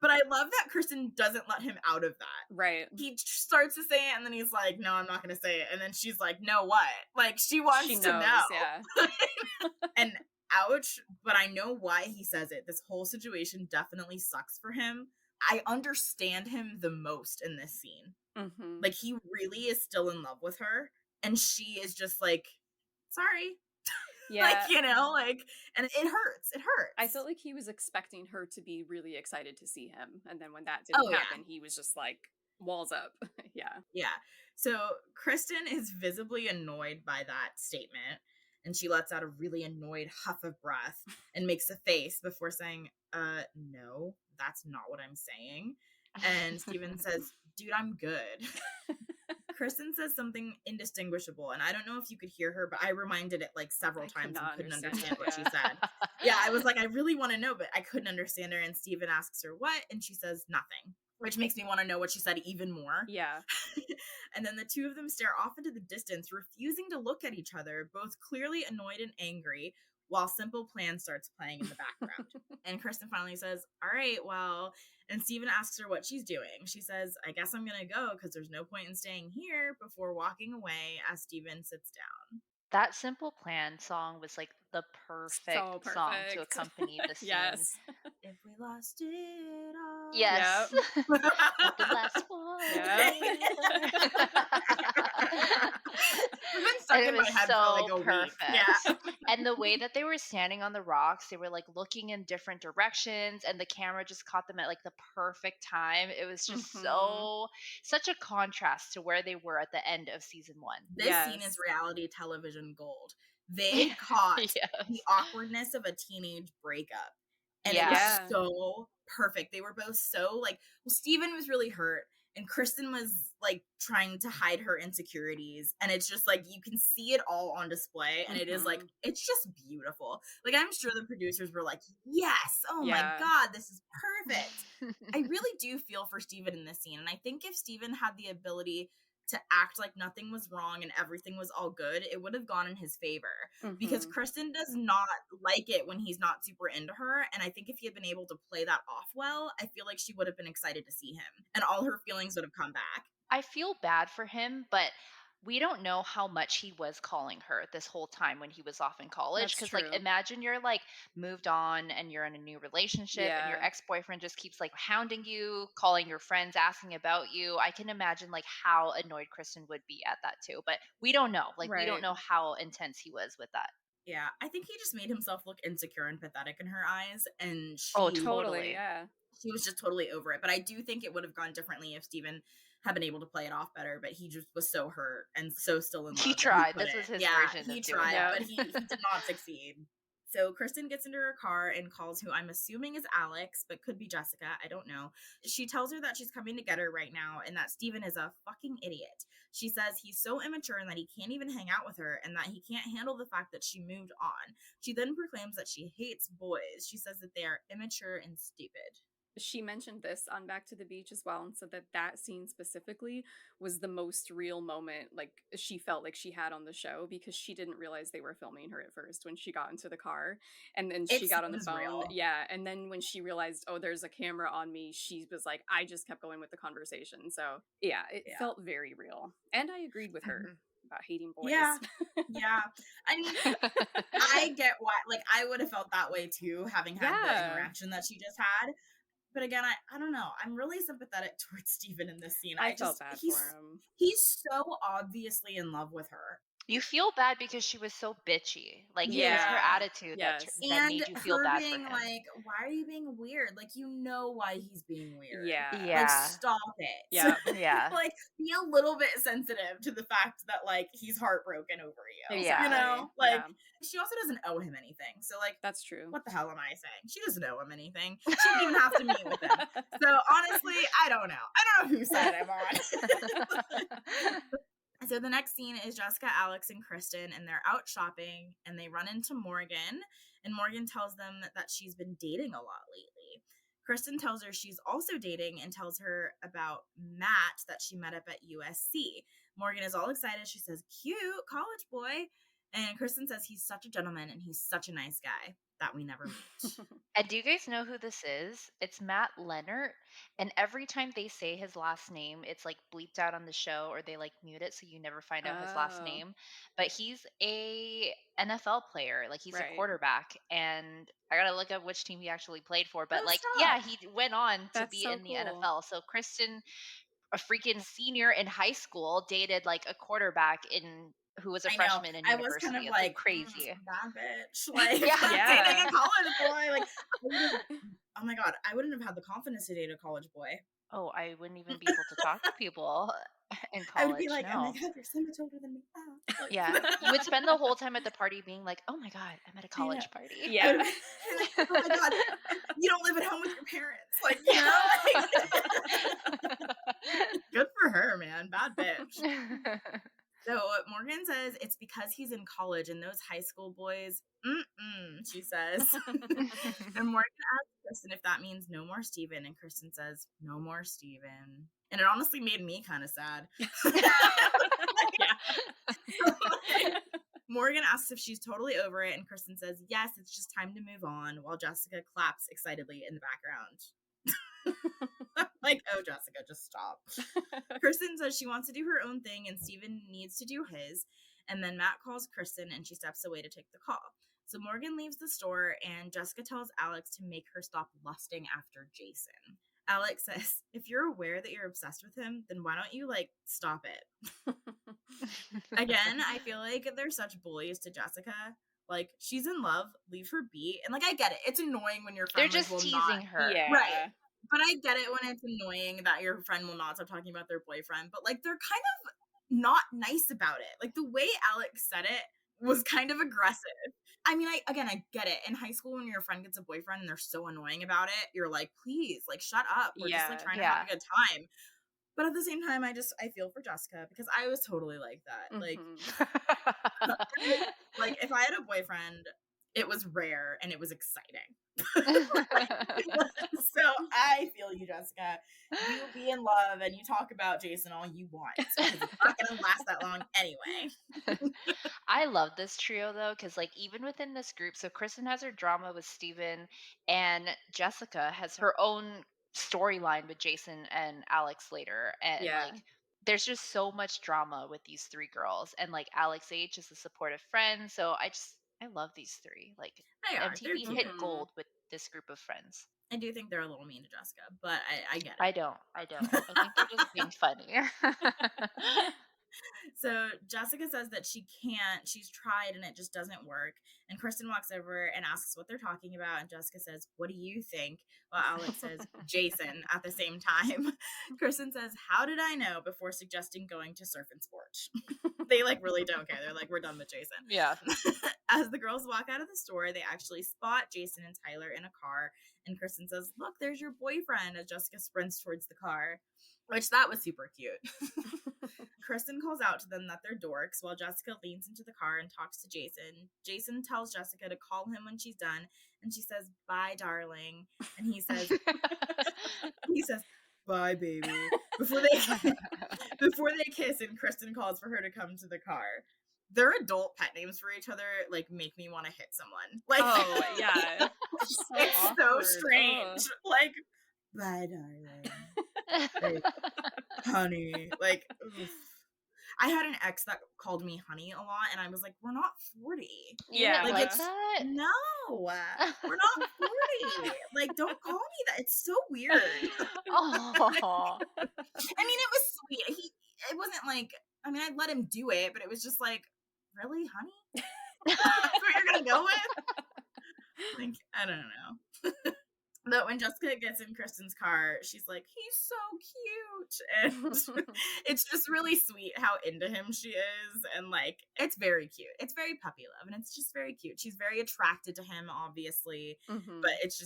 But I love that Kristen doesn't let him out of that. Right. He starts to say it, and then he's like, no, I'm not going to say it. And then she's like, no, what? Like, she wants to know. Yeah. And ouch, but I know why he says it. This whole situation definitely sucks for him. I understand him the most in this scene. Mm-hmm. Like, he really is still in love with her, and she is just like, sorry. Yeah. Like, you know, like, and it hurts. It hurts. I felt like he was expecting her to be really excited to see him. And then when that didn't happen, he was just like, walls up. Yeah. Yeah. So Kristen is visibly annoyed by that statement. And she lets out a really annoyed huff of breath and makes a face before saying, no, that's not what I'm saying. And Steven says, dude, I'm good. Kristen says something indistinguishable, and I don't know if you could hear her, but I reminded it like several times and couldn't understand what she said. Yeah, I was like, I really want to know, but I couldn't understand her. And Steven asks her what, and she says nothing, which makes me want to know what she said even more. Yeah. And then the two of them stare off into the distance, refusing to look at each other, both clearly annoyed and angry, while Simple Plan starts playing in the background. And Kristen finally says, all right, well, and Steven asks her what she's doing. She says, I guess I'm going to go because there's no point in staying here, before walking away as Steven sits down. That Simple Plan song was like the perfect song to accompany the scene. Yes. If we lost it all. Yes. Yep. At the last one. Yep. It's been stuck in my head for like a perfect. week. Yeah. And the way that they were standing on the rocks, they were like looking in different directions, and the camera just caught them at like the perfect time. It was just such a contrast to where they were at the end of season 1. This scene is reality television gold. They caught the awkwardness of a teenage breakup. And it was so perfect. They were both so like, well, Steven was really hurt, and Kristen was like trying to hide her insecurities. And it's just like, you can see it all on display. And it is like, it's just beautiful. Like, I'm sure the producers were like, yes, oh my God, this is perfect. I really do feel for Steven in this scene. And I think if Steven had the ability to act like nothing was wrong and everything was all good, it would have gone in his favor. Because Kristen does not like it when he's not super into her. And I think if he had been able to play that off well, I feel like she would have been excited to see him and all her feelings would have come back. I feel bad for him, but we don't know how much he was calling her this whole time when he was off in college. Because like, imagine you're like moved on and you're in a new relationship and your ex-boyfriend just keeps like hounding you, calling your friends, asking about you. I can imagine like how annoyed Kristen would be at that too. But we don't know. Like, we don't know how intense he was with that. Yeah, I think he just made himself look insecure and pathetic in her eyes. And she, totally. She was just totally over it. But I do think it would have gone differently if Steven had been able to play it off better, but he just was so hurt and so still in love. He tried. This was his version. He tried, but he did not succeed. So Kristen gets into her car and calls who I'm assuming is Alex, but could be Jessica. I don't know. She tells her that she's coming to get her right now and that Steven is a fucking idiot. She says he's so immature and that he can't even hang out with her and that he can't handle the fact that she moved on. She then proclaims that she hates boys. She says that they are immature and stupid. She mentioned this on Back to the Beach as well, and said that that scene specifically was the most real moment like she felt like she had on the show, because she didn't realize they were filming her at first when she got into the car, and then she got on the phone. Real. Yeah, and then when she realized, oh, there's a camera on me, she was like, I just kept going with the conversation. So yeah, it felt very real, and I agreed with her about hating boys. Yeah. I mean, I get why. Like, I would have felt that way too, having had the interaction that she just had. But again, I don't know. I'm really sympathetic towards Steven in this scene. I felt bad for him. He's so obviously in love with her. You feel bad because she was so bitchy. Like, it was her attitude that made you feel bad for him. Like, why are you being weird? Like, you know why he's being weird. Yeah. Like, stop it. Yeah. Like, be a little bit sensitive to the fact that, like, he's heartbroken over you. Yeah. You know? Like, she also doesn't owe him anything. So, like, that's true. What the hell am I saying? She doesn't owe him anything. She didn't even have to meet with him. So, honestly, I don't know. I don't know whose side I'm on. So the next scene is Jessica, Alex, and Kristen, and they're out shopping, and they run into Morgan, and Morgan tells them that she's been dating a lot lately. Kristen tells her she's also dating and tells her about Matt that she met up at USC. Morgan is all excited. She says, cute, college boy. And Kristen says he's such a gentleman and he's such a nice guy that we never meet. And do you guys know who this is? It's Matt Leonard. And every time they say his last name, it's like bleeped out on the show, or they like mute it so you never find out his last name. But he's a NFL player. Like, he's a quarterback. And I gotta look up which team he actually played for. But he went on to be in the NFL. So Kristen, a freaking senior in high school, dated like a quarterback who was a freshman in university. I was kind of like crazy. That bitch. Like, dating a college boy. Like, oh my God, I wouldn't have had the confidence to date a college boy. Oh, I wouldn't even be able to talk to people. In I would be college, like, oh my no. God, you're so much older than me. Oh. Like, Yeah. You would spend the whole time at the party being like, oh my God, I'm at a I know. college party. I would Yeah. be like, oh my God, you don't live at home with your parents. Like, you know? Good for her, man. Bad bitch. So Morgan says it's because he's in college and those high school boys, she says. And Morgan asks Kristen if that means no more Steven, and Kristen says, no more Steven. And it honestly made me kind of sad. Morgan asks if she's totally over it, and Kristen says, yes, it's just time to move on, while Jessica claps excitedly in the background. Like, oh, Jessica, just stop. Kristen says she wants to do her own thing and Steven needs to do his. And then Matt calls Kristen and she steps away to take the call. So Morgan leaves the store and Jessica tells Alex to make her stop lusting after Jason. Alex says, if you're aware that you're obsessed with him, then why don't you, like, stop it? Again, I feel like they're such bullies to Jessica. Like, she's in love, leave her be. And, like, I get it. It's annoying when your friend They're just will teasing not. her. Yeah. Right. But I get it when it's annoying that your friend will not stop talking about their boyfriend. But, like, they're kind of not nice about it. Like, the way Alex said it was kind of aggressive. I mean, I get it. In high school, when your friend gets a boyfriend and they're so annoying about it, you're like, please, like, shut up. We're just, like, trying to have a good time. But at the same time, I feel for Jessica because I was totally like that. Like, like, if I had a boyfriend, it was rare and it was exciting. So I feel you, Jessica. You be in love and you talk about Jason all you want because it's not going to last that long anyway. I love this trio though, because like even within this group, so Kristen has her drama with Steven and Jessica has her own storyline with Jason and Alex later. And like there's just so much drama with these three girls. And like Alex H is a supportive friend. So I love these three. Like MTV hit gold with this group of friends. I do think they're a little mean to Jessica, but I get it. I don't. I think they're just being funny. So Jessica says that she can't, she's tried and it just doesn't work. And Kristen walks over and asks what they're talking about. And Jessica says, what do you think? While Alex says, Jason at the same time. Kristen says, how did I know, before suggesting going to Surf and Sport. They like really don't care. They're like, we're done with Jason. Yeah. As the girls walk out of the store, they actually spot Jason and Tyler in a car. And Kristen says, look, there's your boyfriend, as Jessica sprints towards the car. Which, that was super cute. Kristen calls out to them that they're dorks while Jessica leans into the car and talks to Jason. Jason tells Jessica to call him when she's done, and she says, bye, darling. And he says, bye, baby. Before they kiss, and Kristen calls for her to come to the car. Their adult pet names for each other, like, make me want to hit someone. Like, oh, yeah. it's so strange. Oh. Like, bye, darling. Like, honey. Like, oof. I had an ex that called me honey a lot, and I was like, we're not 40. Yeah. Like it's, that? no, we're not 40. Like, don't call me that. It's so weird. Oh. I mean, it was sweet. It wasn't like, I mean, I'd let him do it, but it was just like, really, honey? That's what you're going to go with? Like, I don't know. But when Jessica gets in Kristen's car, she's like, he's so cute. And it's just really sweet how into him she is. And like, it's very cute. It's very puppy love. And it's just very cute. She's very attracted to him, obviously. But it's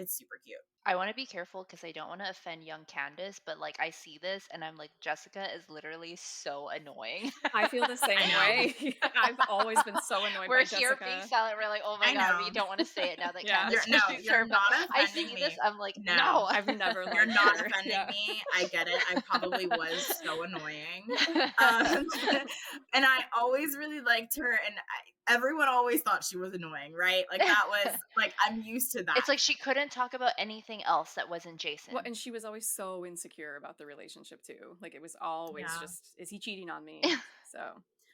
super cute. I want to be careful because I don't want to offend young Candace, but like I see this and I'm like, Jessica is literally so annoying. I feel the same way. I've always been so annoyed by Jessica. We're here being silent. We're like, oh my God, we don't want to say it now that Candace is you're not I offending see me. this. I'm like, no. no. I've never You're not offending me. I get it. I probably was so annoying. And I always really liked her. And everyone always thought she was annoying, right? Like, that was, like, I'm used to that. It's like she couldn't talk about anything else that wasn't Jason. Well, and she was always so insecure about the relationship, too. Like, it was always just, is he cheating on me? So.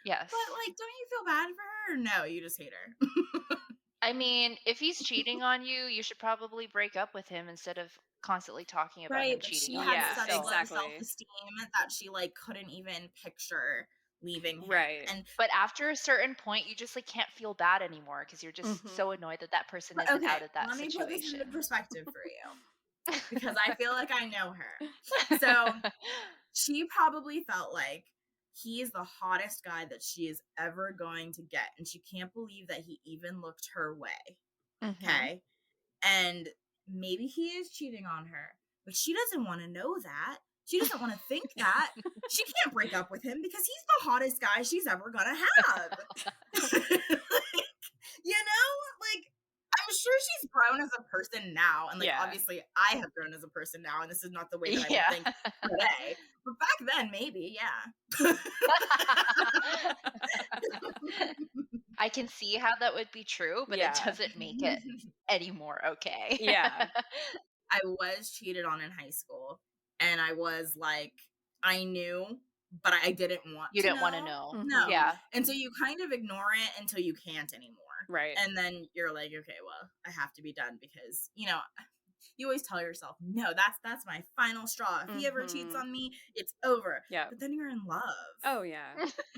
Yes. But, like, don't you feel bad for her? Or no, you just hate her. I mean, if he's cheating on you, you should probably break up with him instead of constantly talking about him cheating on you. She had such low self-esteem that she, like, couldn't even picture leaving him. Right. But after a certain point, you just like can't feel bad anymore because you're just so annoyed that person isn't out of that let me situation. put this into perspective for you because I feel like I know her. So she probably felt like he is the hottest guy that she is ever going to get, and she can't believe that he even looked her way. Okay. And maybe he is cheating on her, but she doesn't want to know that. She doesn't want to think that. She can't break up with him because he's the hottest guy she's ever gonna have. You know, like, I'm sure she's grown as a person now, and like obviously I have grown as a person now, and this is not the way that I would think today. But back then, maybe, yeah. I can see how that would be true, but it doesn't make it any more okay. Yeah. I was cheated on in high school, and I was like, I knew, but I didn't want You to didn't know. want to know. No. Yeah. And so you kind of ignore it until you can't anymore. Right. And then you're like, okay, well, I have to be done because, you know, you always tell yourself, no, that's my final straw. If he ever cheats on me, it's over. Yeah. But then you're in love. Oh, yeah.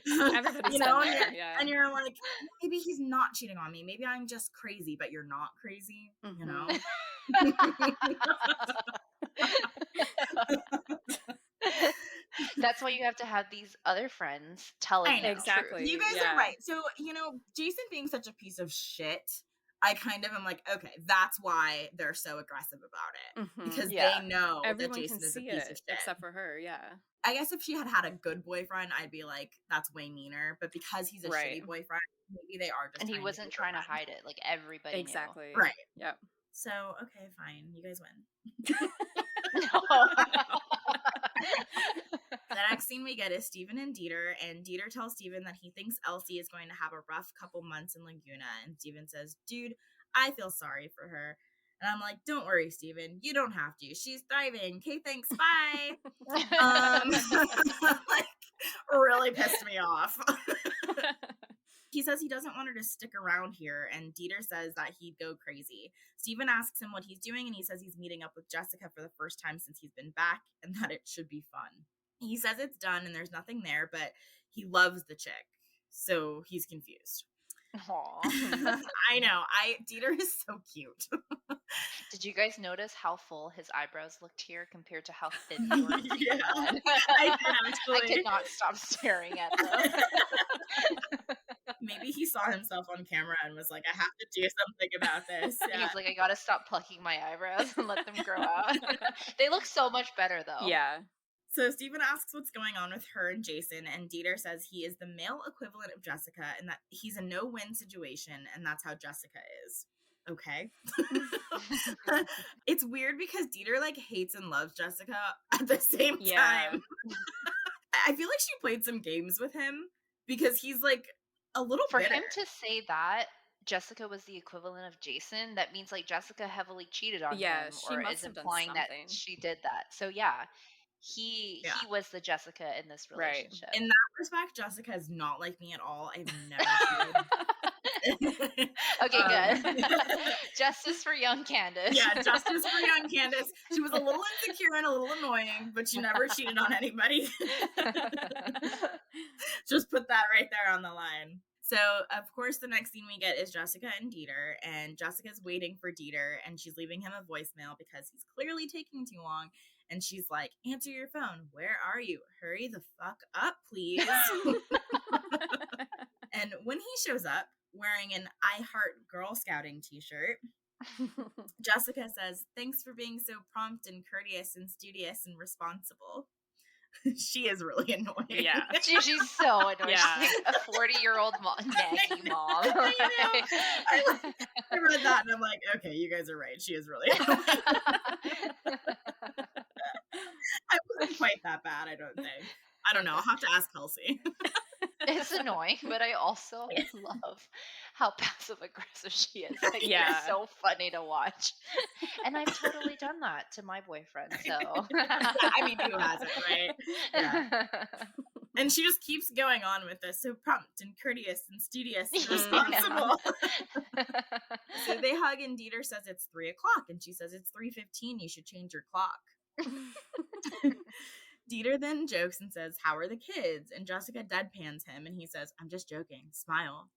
Everybody's you know, been there. Yeah. And you're like, maybe he's not cheating on me. Maybe I'm just crazy, but you're not crazy, you know? That's why you have to have these other friends telling you exactly. You guys are right. So, you know, Jason being such a piece of shit, I kind of am like, okay, that's why they're so aggressive about it. Because they know everyone that Jason can is a see piece it, of shit. except for her, I guess if she had had a good boyfriend, I'd be like, that's way meaner. But because he's a shitty boyfriend, maybe they are just and he wasn't trying to hide it. Like, everybody knew. Right. Yep. So, okay, fine. You guys win. No. The next scene we get is Steven and Dieter tells Steven that he thinks Elsie is going to have a rough couple months in Laguna, and Steven says, dude, I feel sorry for her. And I'm like, don't worry, Steven, you don't have to. She's thriving. Okay, thanks, bye. Like, really pissed me off. He says he doesn't want her to stick around here, and Dieter says that he'd go crazy. Steven asks him what he's doing, and he says he's meeting up with Jessica for the first time since he's been back, and that it should be fun. He says it's done and there's nothing there, but he loves the chick, so he's confused. Aww. I know. Dieter is so cute. Did you guys notice how full his eyebrows looked here compared to how thin they were? Yeah, I did actually. I could not stop staring at them. Maybe he saw himself on camera and was like, I have to do something about this. Yeah. He's like, I gotta stop plucking my eyebrows and let them grow out. They look so much better though. Yeah. So Steven asks what's going on with her and Jason, and Dieter says he is the male equivalent of Jessica and that he's a no-win situation, and that's how Jessica is. Okay. It's weird because Dieter like hates and loves Jessica at the same time. I feel like she played some games with him because he's like a little For bitter. him to say that Jessica was the equivalent of Jason, that means like Jessica heavily cheated on him, or is implying that she did that. So yeah, he was the Jessica in this relationship. Right. In that respect, Jessica is not like me at all. I've never cheated. Okay, good. Justice for young Candace. Yeah, justice for young Candace. She was a little insecure and a little annoying, but she never cheated on anybody. Just put that right there on the line. So, of course, the next scene we get is Jessica and Dieter, and Jessica's waiting for Dieter, and she's leaving him a voicemail because he's clearly taking too long, and she's like, answer your phone. Where are you? Hurry the fuck up, please. And when he shows up, wearing an I Heart Girl Scouting t-shirt, Jessica says, thanks for being so prompt and courteous and studious and responsible. She is really annoying. Yeah. She's so annoying. Yeah. She's like a 40-year-old naggy mom. I read that and I'm like, okay, you guys are right. She is really annoying. I wasn't quite that bad, I don't think. I don't know. I'll have to ask Kelsey. It's annoying, but I also love how passive aggressive she is. Like, it's so funny to watch. And I've totally done that to my boyfriend, so. I mean, who hasn't, right? Yeah. And she just keeps going on with this, so prompt and courteous and studious and responsible. So they hug and Dieter says it's 3:00 and she says it's 3:15. You should change your clock. Dieter then jokes and says, how are the kids? And Jessica deadpans him and he says, I'm just joking. Smile.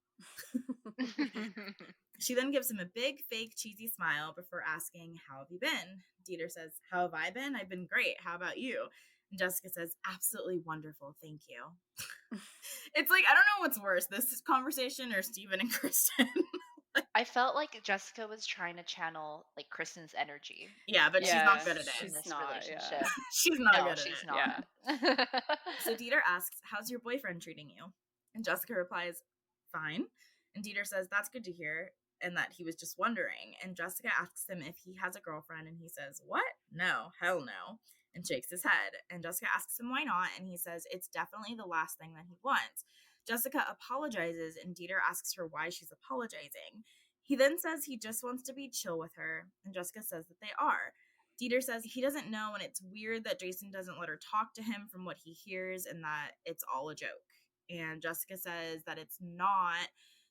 She then gives him a big, fake, cheesy smile before asking, how have you been? Dieter says, how have I been? I've been great. How about you? And Jessica says, absolutely wonderful, thank you. It's like, I don't know what's worse, this conversation or Steven and Kristen. I felt like Jessica was trying to channel like Kristen's energy. Yeah, but she's not good at it. In this not, relationship. yeah. She's not No, good at she's it. not. Yeah. So Dieter asks, how's your boyfriend treating you? And Jessica replies, fine. And Dieter says, that's good to hear, and that he was just wondering. And Jessica asks him if he has a girlfriend, and he says, what? No, hell no. And shakes his head. And Jessica asks him why not, and he says it's definitely the last thing that he wants. Jessica apologizes, and Dieter asks her why she's apologizing. He then says he just wants to be chill with her, and Jessica says that they are. Dieter says he doesn't know, and it's weird that Jason doesn't let her talk to him from what he hears, and that it's all a joke. And Jessica says that it's not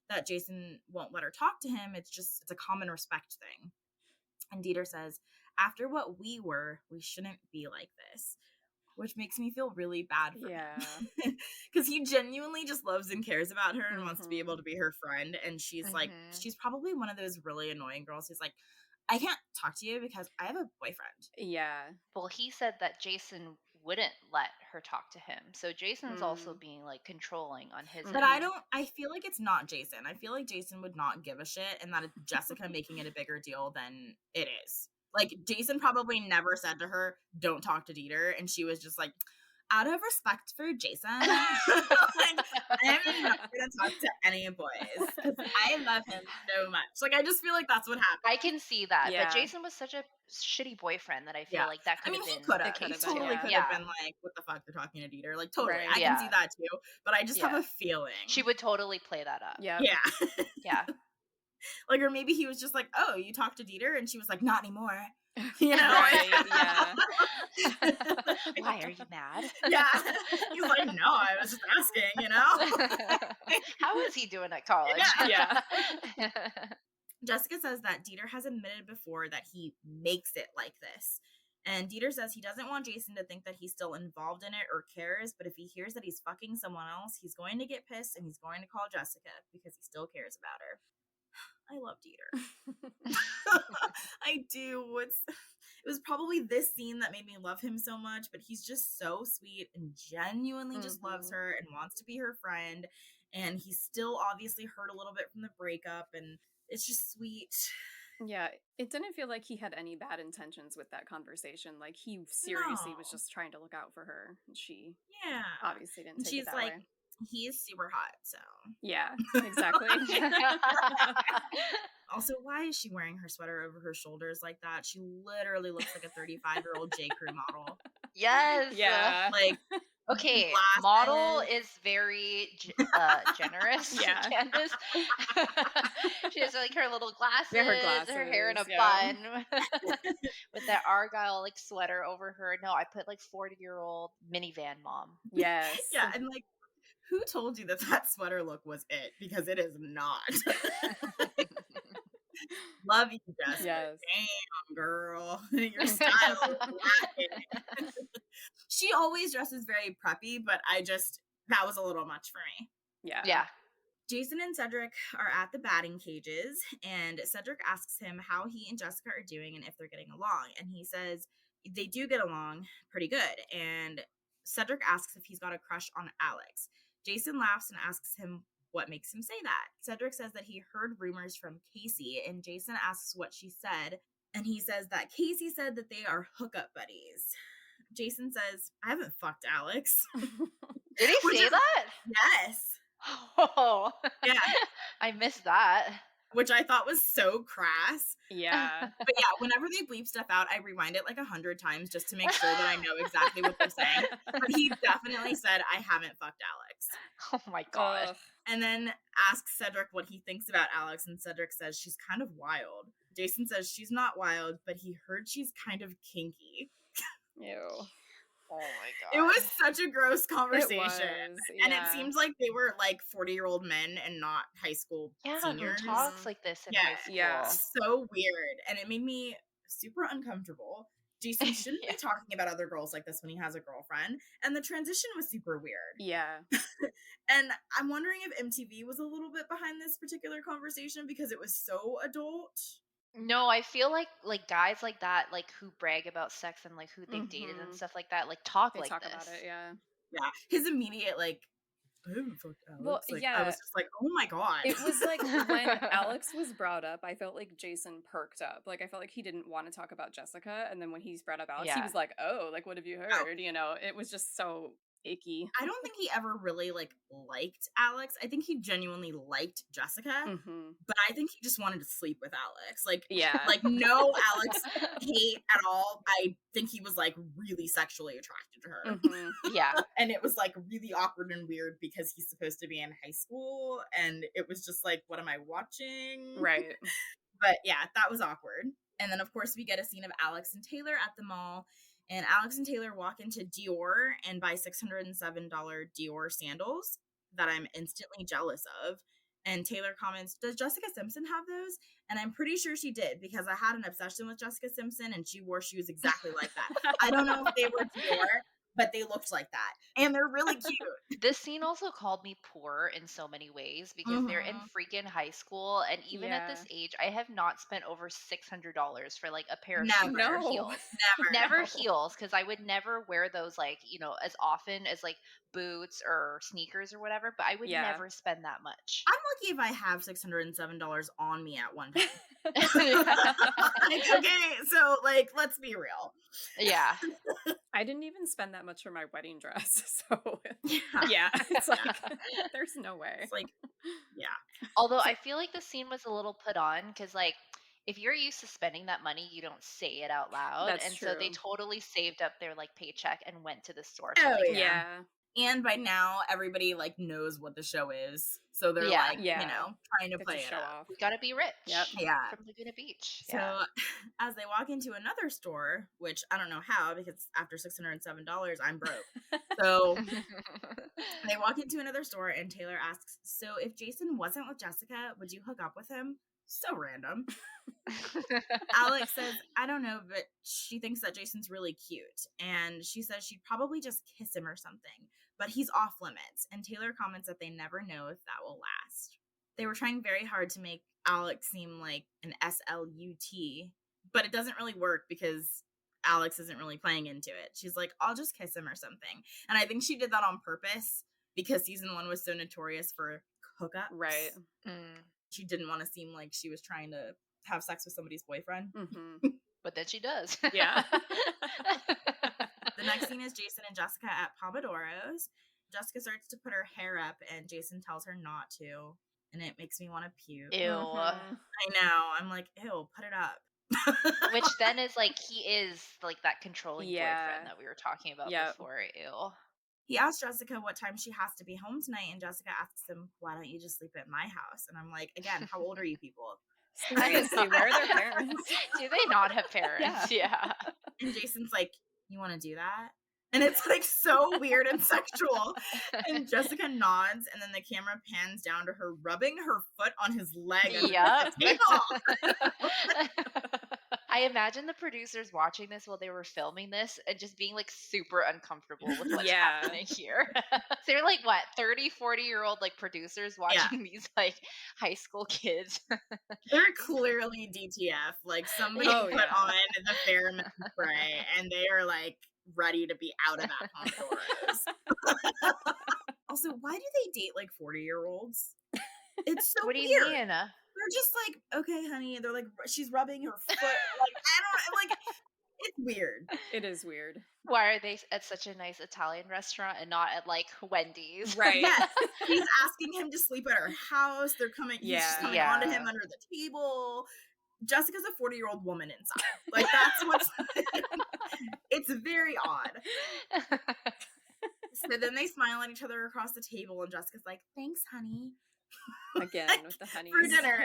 that Jason won't let her talk to him, it's a common respect thing. And Dieter says, after what we were, we shouldn't be like this. Which makes me feel really bad for him. Because he genuinely just loves and cares about her and wants to be able to be her friend. And she's like, she's probably one of those really annoying girls who's like, I can't talk to you because I have a boyfriend. Yeah. Well, he said that Jason wouldn't let her talk to him. So Jason's also being like controlling on his But end. I feel like it's not Jason. I feel like Jason would not give a shit, and that it's Jessica making it a bigger deal than it is. Like, Jason probably never said to her, don't talk to Dieter, and she was just like, out of respect for Jason, like, I'm not going to talk to any boys, because I love him so much. Like, I just feel like that's what happened. I can see that, but Jason was such a shitty boyfriend that I feel like that could have been. He totally could have been like, what the fuck, they're talking to Dieter. Like, totally. Right. I can see that too, but I just have a feeling. She would totally play that up. Yeah. Yeah. Like, or maybe he was just like, oh, you talked to Dieter? And she was like, not anymore. You know? Right, yeah. Why are you mad? Yeah. He's like, no, I was just asking, you know? How is he doing at college? Yeah. Jessica says that Dieter has admitted before that he makes it like this. And Dieter says he doesn't want Jason to think that he's still involved in it or cares, but if he hears that he's fucking someone else, he's going to get pissed and he's going to call Jessica because he still cares about her. I love Dieter. I do. It was probably this scene that made me love him so much, but he's just so sweet and genuinely just loves her and wants to be her friend. And he's still obviously hurt a little bit from the breakup, and it's just sweet. Yeah, it didn't feel like he had any bad intentions with that conversation. Like, he seriously was just trying to look out for her. And she obviously didn't take it that way. He is super hot, so. Yeah, exactly. Also, why is she wearing her sweater over her shoulders like that? She literally looks like a 35-year-old J. Crew model. Yes. Yeah. Like, okay, model is very generous. Yeah. Candace. She has like her little glasses, her hair in a yeah. bun, with that Argyle like sweater over her. No, I put like 40-year-old minivan mom. Yes. Yeah, and like, who told you that that sweater look was it? Because it is not. Love you, Jessica. Yes. Damn, girl. Your style is lacking. She always dresses very preppy, but that was a little much for me. Yeah. Yeah. Jason and Cedric are at the batting cages, and Cedric asks him how he and Jessica are doing and if they're getting along. And he says they do get along pretty good. And Cedric asks if he's got a crush on Alex. Jason laughs and asks him what makes him say that. Cedric says that he heard rumors from Casey, and Jason asks what she said. And he says that Casey said that they are hookup buddies. Jason says, I haven't fucked Alex. Did he say that? Yes. Oh. Yeah. I missed that. Which I thought was so crass. Yeah. But yeah, whenever they bleep stuff out, I rewind it like 100 times just to make sure that I know exactly what they're saying. But he definitely said, I haven't fucked Alex. Oh my god. And then asks Cedric what he thinks about Alex, and Cedric says she's kind of wild. Jason says she's not wild, but he heard she's kind of kinky. Ew. Oh my god. It was such a gross conversation. And it yeah. seems like they were like 40-year-old men and not high school seniors. Who talks like this in high school? Yeah. So weird. And it made me super uncomfortable. Jason shouldn't be talking about other girls like this when he has a girlfriend. And the transition was super weird. Yeah. And I'm wondering if MTV was a little bit behind this particular conversation because it was so adult. No, I feel like guys like that, like who brag about sex and like who they've dated and stuff like that, like talk They like talk this. about it, yeah. Yeah, his immediate like, I haven't fucked Alex. Well, like, yeah. I was just like, oh my god. It was like when Alex was brought up, I felt like Jason perked up. Like I felt like he didn't want to talk about Jessica, and then when he's brought up Alex, he Yeah. was like, "Oh, like what have you heard?" You know, it was just so icky. I don't think he ever really like liked Alex. I think he genuinely liked Jessica, but I think he just wanted to sleep with Alex. Like, Yeah. like no Alex hate at all. I think he was like really sexually attracted to her. Yeah. And it was like really awkward and weird because he's supposed to be in high school, and it was just like, what am I watching? Right. But yeah, that was awkward. And then of course we get a scene of Alex and Taylor at the mall. And Alex and Taylor walk into Dior and buy $607 Dior sandals that I'm instantly jealous of. And Taylor comments, does Jessica Simpson have those? And I'm pretty sure she did, because I had an obsession with Jessica Simpson and she wore shoes exactly like that. I don't know if they were Dior, but they looked like that. And they're really cute. This scene also called me poor in so many ways because they're in freaking high school. And even at this age, I have not spent over $600 for like a pair of shoes or heels. Never heels, because I would never wear those like, you know, as often as like boots or sneakers or whatever, but I would never spend that much. I'm lucky if I have $607 on me at one time. Like, okay, so like, let's be real. Yeah. I didn't even spend that much for my wedding dress, so yeah, it's like there's no way. It's like, yeah. Although I feel like the scene was a little put on because, like, if you're used to spending that money, you don't say it out loud. That's and true. So they totally saved up their like paycheck and went to the store. Oh, like, yeah. And by now, everybody like knows what the show is, so they're like, you know, trying to play it off. We gotta be rich. Yeah, From Laguna Beach. So as they walk into another store, which I don't know how, because after $607, I'm broke. So they walk into another store, and Taylor asks, "So if Jason wasn't with Jessica, would you hook up with him?" So random. Alex says, I don't know, but she thinks that Jason's really cute. And she says she'd probably just kiss him or something, but he's off limits. And Taylor comments that they never know if that will last. They were trying very hard to make Alex seem like an SLUT, but it doesn't really work because Alex isn't really playing into it. She's like, I'll just kiss him or something. And I think she did that on purpose because season 1 was so notorious for hookups. Right. She didn't want to seem like she was trying to have sex with somebody's boyfriend. But then she does. Yeah. The next scene is Jason and Jessica at Pomodoro's. Jessica starts to put her hair up and Jason tells her not to. And it makes me want to puke. Ew. I know. I'm like, ew, put it up. Which then is like, he is like that controlling boyfriend that we were talking about before. Ew. He asks Jessica what time she has to be home tonight, and Jessica asks him, why don't you just sleep at my house? And I'm like, again, how old are you people? Seriously, where are their parents? Do they not have parents? Yeah. And Jason's like, you want to do that? And it's like so weird and sexual. And Jessica nods, and then the camera pans down to her rubbing her foot on his leg. Yep. I imagine the producers watching this while they were filming this and just being like super uncomfortable with what's happening here. So they're like, what, 30, 40-year-old like producers watching these like high school kids. They're clearly DTF. Like somebody put on the pheromone spray and they are like ready to be out of that Pomodoro's. Also, why do they date like 40-year-olds? It's so What do you weird. mean? They're just like, okay, honey. They're like, she's rubbing her foot. Like, I don't like. It's weird. It is weird. Why are they at such a nice Italian restaurant and not at like Wendy's? Right. Yes. He's asking him to sleep at her house. They're coming. He's just coming onto him under the table. Jessica's a 40-year-old woman inside. Like that's what's. It's very odd. So then they smile at each other across the table, and Jessica's like, "Thanks, honey." Again with the honey for dinner.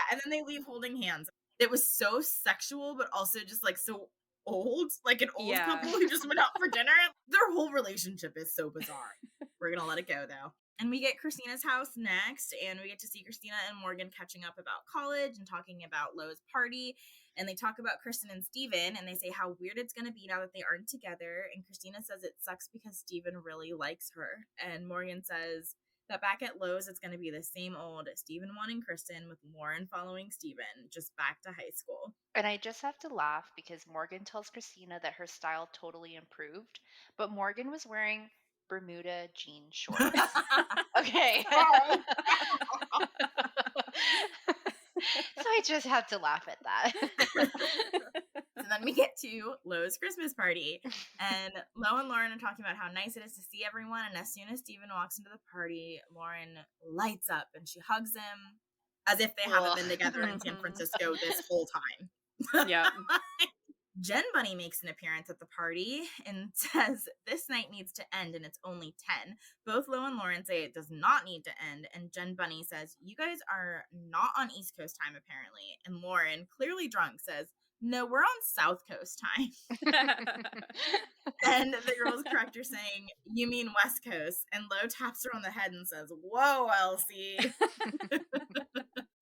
And then they leave holding hands. It was so sexual, but also just like so old, like an old couple who just went out for dinner. Their whole relationship is so bizarre. We're gonna let it go though. And we get Christina's house next, and we get to see Christina and Morgan catching up about college and talking about Lo's party. And they talk about Kristen and Steven, and they say how weird it's going to be now that they aren't together. And Christina says it sucks because Steven really likes her. And Morgan says But back at Lowe's, it's going to be the same old Steven wanting Kristen with Lauren following Steven, just back to high school. And I just have to laugh because Morgan tells Christina that her style totally improved, but Morgan was wearing Bermuda jean shorts. Okay. So I just have to laugh at that. So then we get to Lo's Christmas party, and Lo and Lauren are talking about how nice it is to see everyone, and as soon as Steven walks into the party, Lauren lights up and she hugs him as if they haven't been together in San Francisco this whole time. Yeah. Jen Bunny makes an appearance at the party and says this night needs to end and it's only 10. Both Lo and Lauren say it does not need to end, and Jen Bunny says, you guys are not on East Coast time apparently. And Lauren, clearly drunk, says, no, we're on South Coast time. And the girls correct her saying, you mean West Coast. And Lo taps her on the head and says, whoa, Elsie.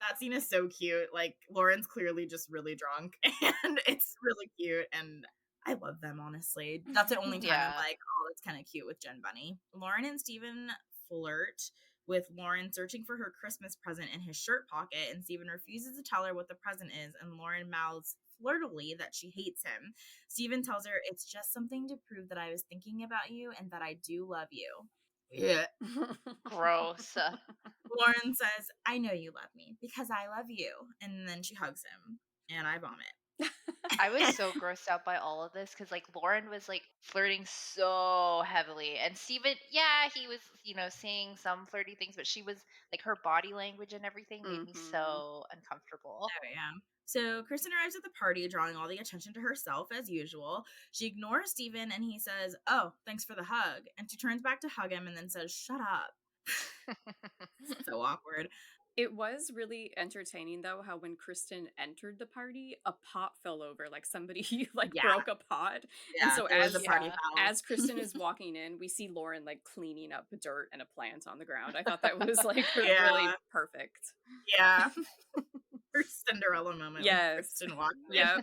That scene is so cute. Like, Lauren's clearly just really drunk, and it's really cute, and I love them, honestly. That's the only time I'm like, oh, it's kind of cute with Jen Bunny. Lauren and Steven flirt, with Lauren searching for her Christmas present in his shirt pocket, and Steven refuses to tell her what the present is, and Lauren mouths flirtily that she hates him. Steven tells her, it's just something to prove that I was thinking about you and that I do love you. Yeah. Gross. Lauren says, I know you love me because I love you. And then she hugs him, and I vomit. I was so grossed out by all of this because, like, Lauren was, like, flirting so heavily. And Steven, yeah, he was, saying some flirty things, but she was, like, her body language and everything made me so uncomfortable. Oh, yeah. So Kristen arrives at the party, drawing all the attention to herself as usual. She ignores Steven, and he says, oh, thanks for the hug. And she turns back to hug him and then says, shut up. So awkward. It was really entertaining, though, how when Kristen entered the party, a pot fell over, like somebody broke a pot. Yeah, and so as Kristen is walking in, we see Lauren like cleaning up dirt and a plant on the ground. I thought that was like really perfect. Yeah. Her Cinderella moment. Yes. Kristen walked in. Yeah.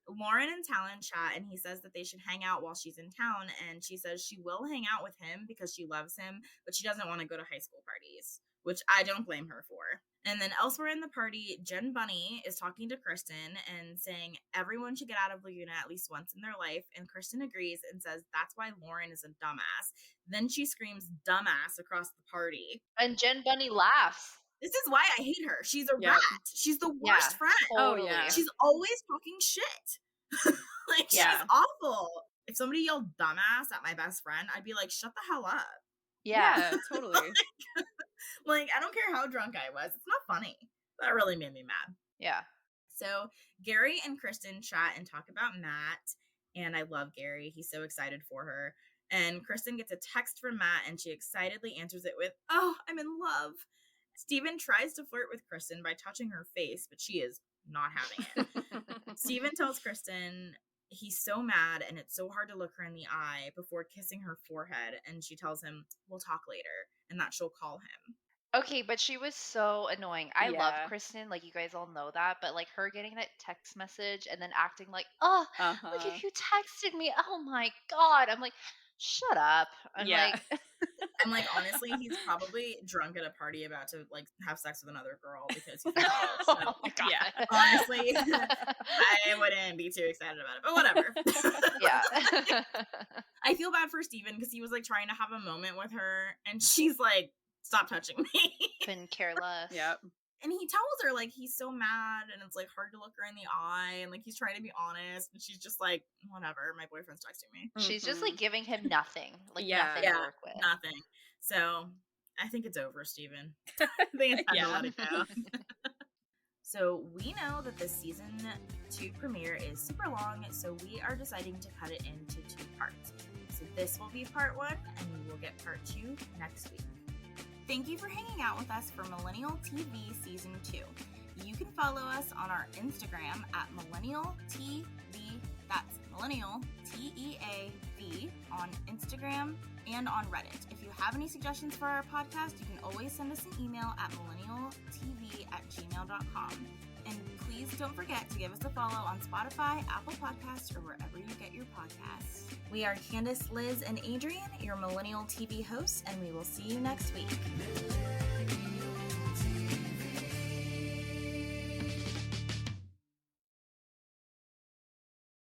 Lauren and Talon chat, and he says that they should hang out while she's in town, and she says she will hang out with him because she loves him, but she doesn't want to go to high school parties, which I don't blame her for. And then elsewhere in the party, Jen Bunny is talking to Kristen and saying everyone should get out of Laguna at least once in their life, and Kristen agrees and says that's why Lauren is a dumbass. Then she screams dumbass across the party. And Jen Bunny laughs. This is why I hate her. She's a rat. She's the worst friend. Totally. Oh, yeah. She's always talking shit. She's awful. If somebody yelled dumbass at my best friend, I'd be like, shut the hell up. Yeah, totally. Like, I don't care how drunk I was. It's not funny. That really made me mad. Yeah. So Gary and Kristen chat and talk about Matt. And I love Gary. He's so excited for her. And Kristen gets a text from Matt, and she excitedly answers it with, oh, I'm in love. Steven tries to flirt with Kristen by touching her face, but she is not having it. Steven tells Kristen he's so mad and it's so hard to look her in the eye before kissing her forehead, and she tells him, we'll talk later, and that she'll call him. Okay, but she was so annoying. I love Kristen, like, you guys all know that, but, like, her getting that text message and then acting like, oh, look, if you texted me, oh my God. I'm like, shut up. I'm like, honestly, he's probably drunk at a party about to, like, have sex with another girl because he's in college. So, yeah. Honestly, I wouldn't be too excited about it, but whatever. Yeah. I feel bad for Steven because he was, like, trying to have a moment with her, and she's like, stop touching me. Couldn't care less. Yep. And he tells her, like, he's so mad, and it's, like, hard to look her in the eye, and, like, he's trying to be honest, and she's just like, whatever, my boyfriend's texting me. She's just, like, giving him nothing. Like, nothing to work with. Nothing. So, I think it's over, Steven. I think it's time to let it go. So, we know that the season 2 premiere is super long, so we are deciding to cut it into 2 parts. So, this will be part 1, and we will get part 2 next week. Thank you for hanging out with us for Millennial TV Season 2. You can follow us on our Instagram at Millennial TV. That's Millennial TEAV on Instagram and on Reddit. If you have any suggestions for our podcast, you can always send us an email at millennialtv@gmail.com. And please don't forget to give us a follow on Spotify, Apple Podcasts, or wherever you get your podcasts. We are Candace, Liz, and Adrian, your Millennial TV hosts, and we will see you next week.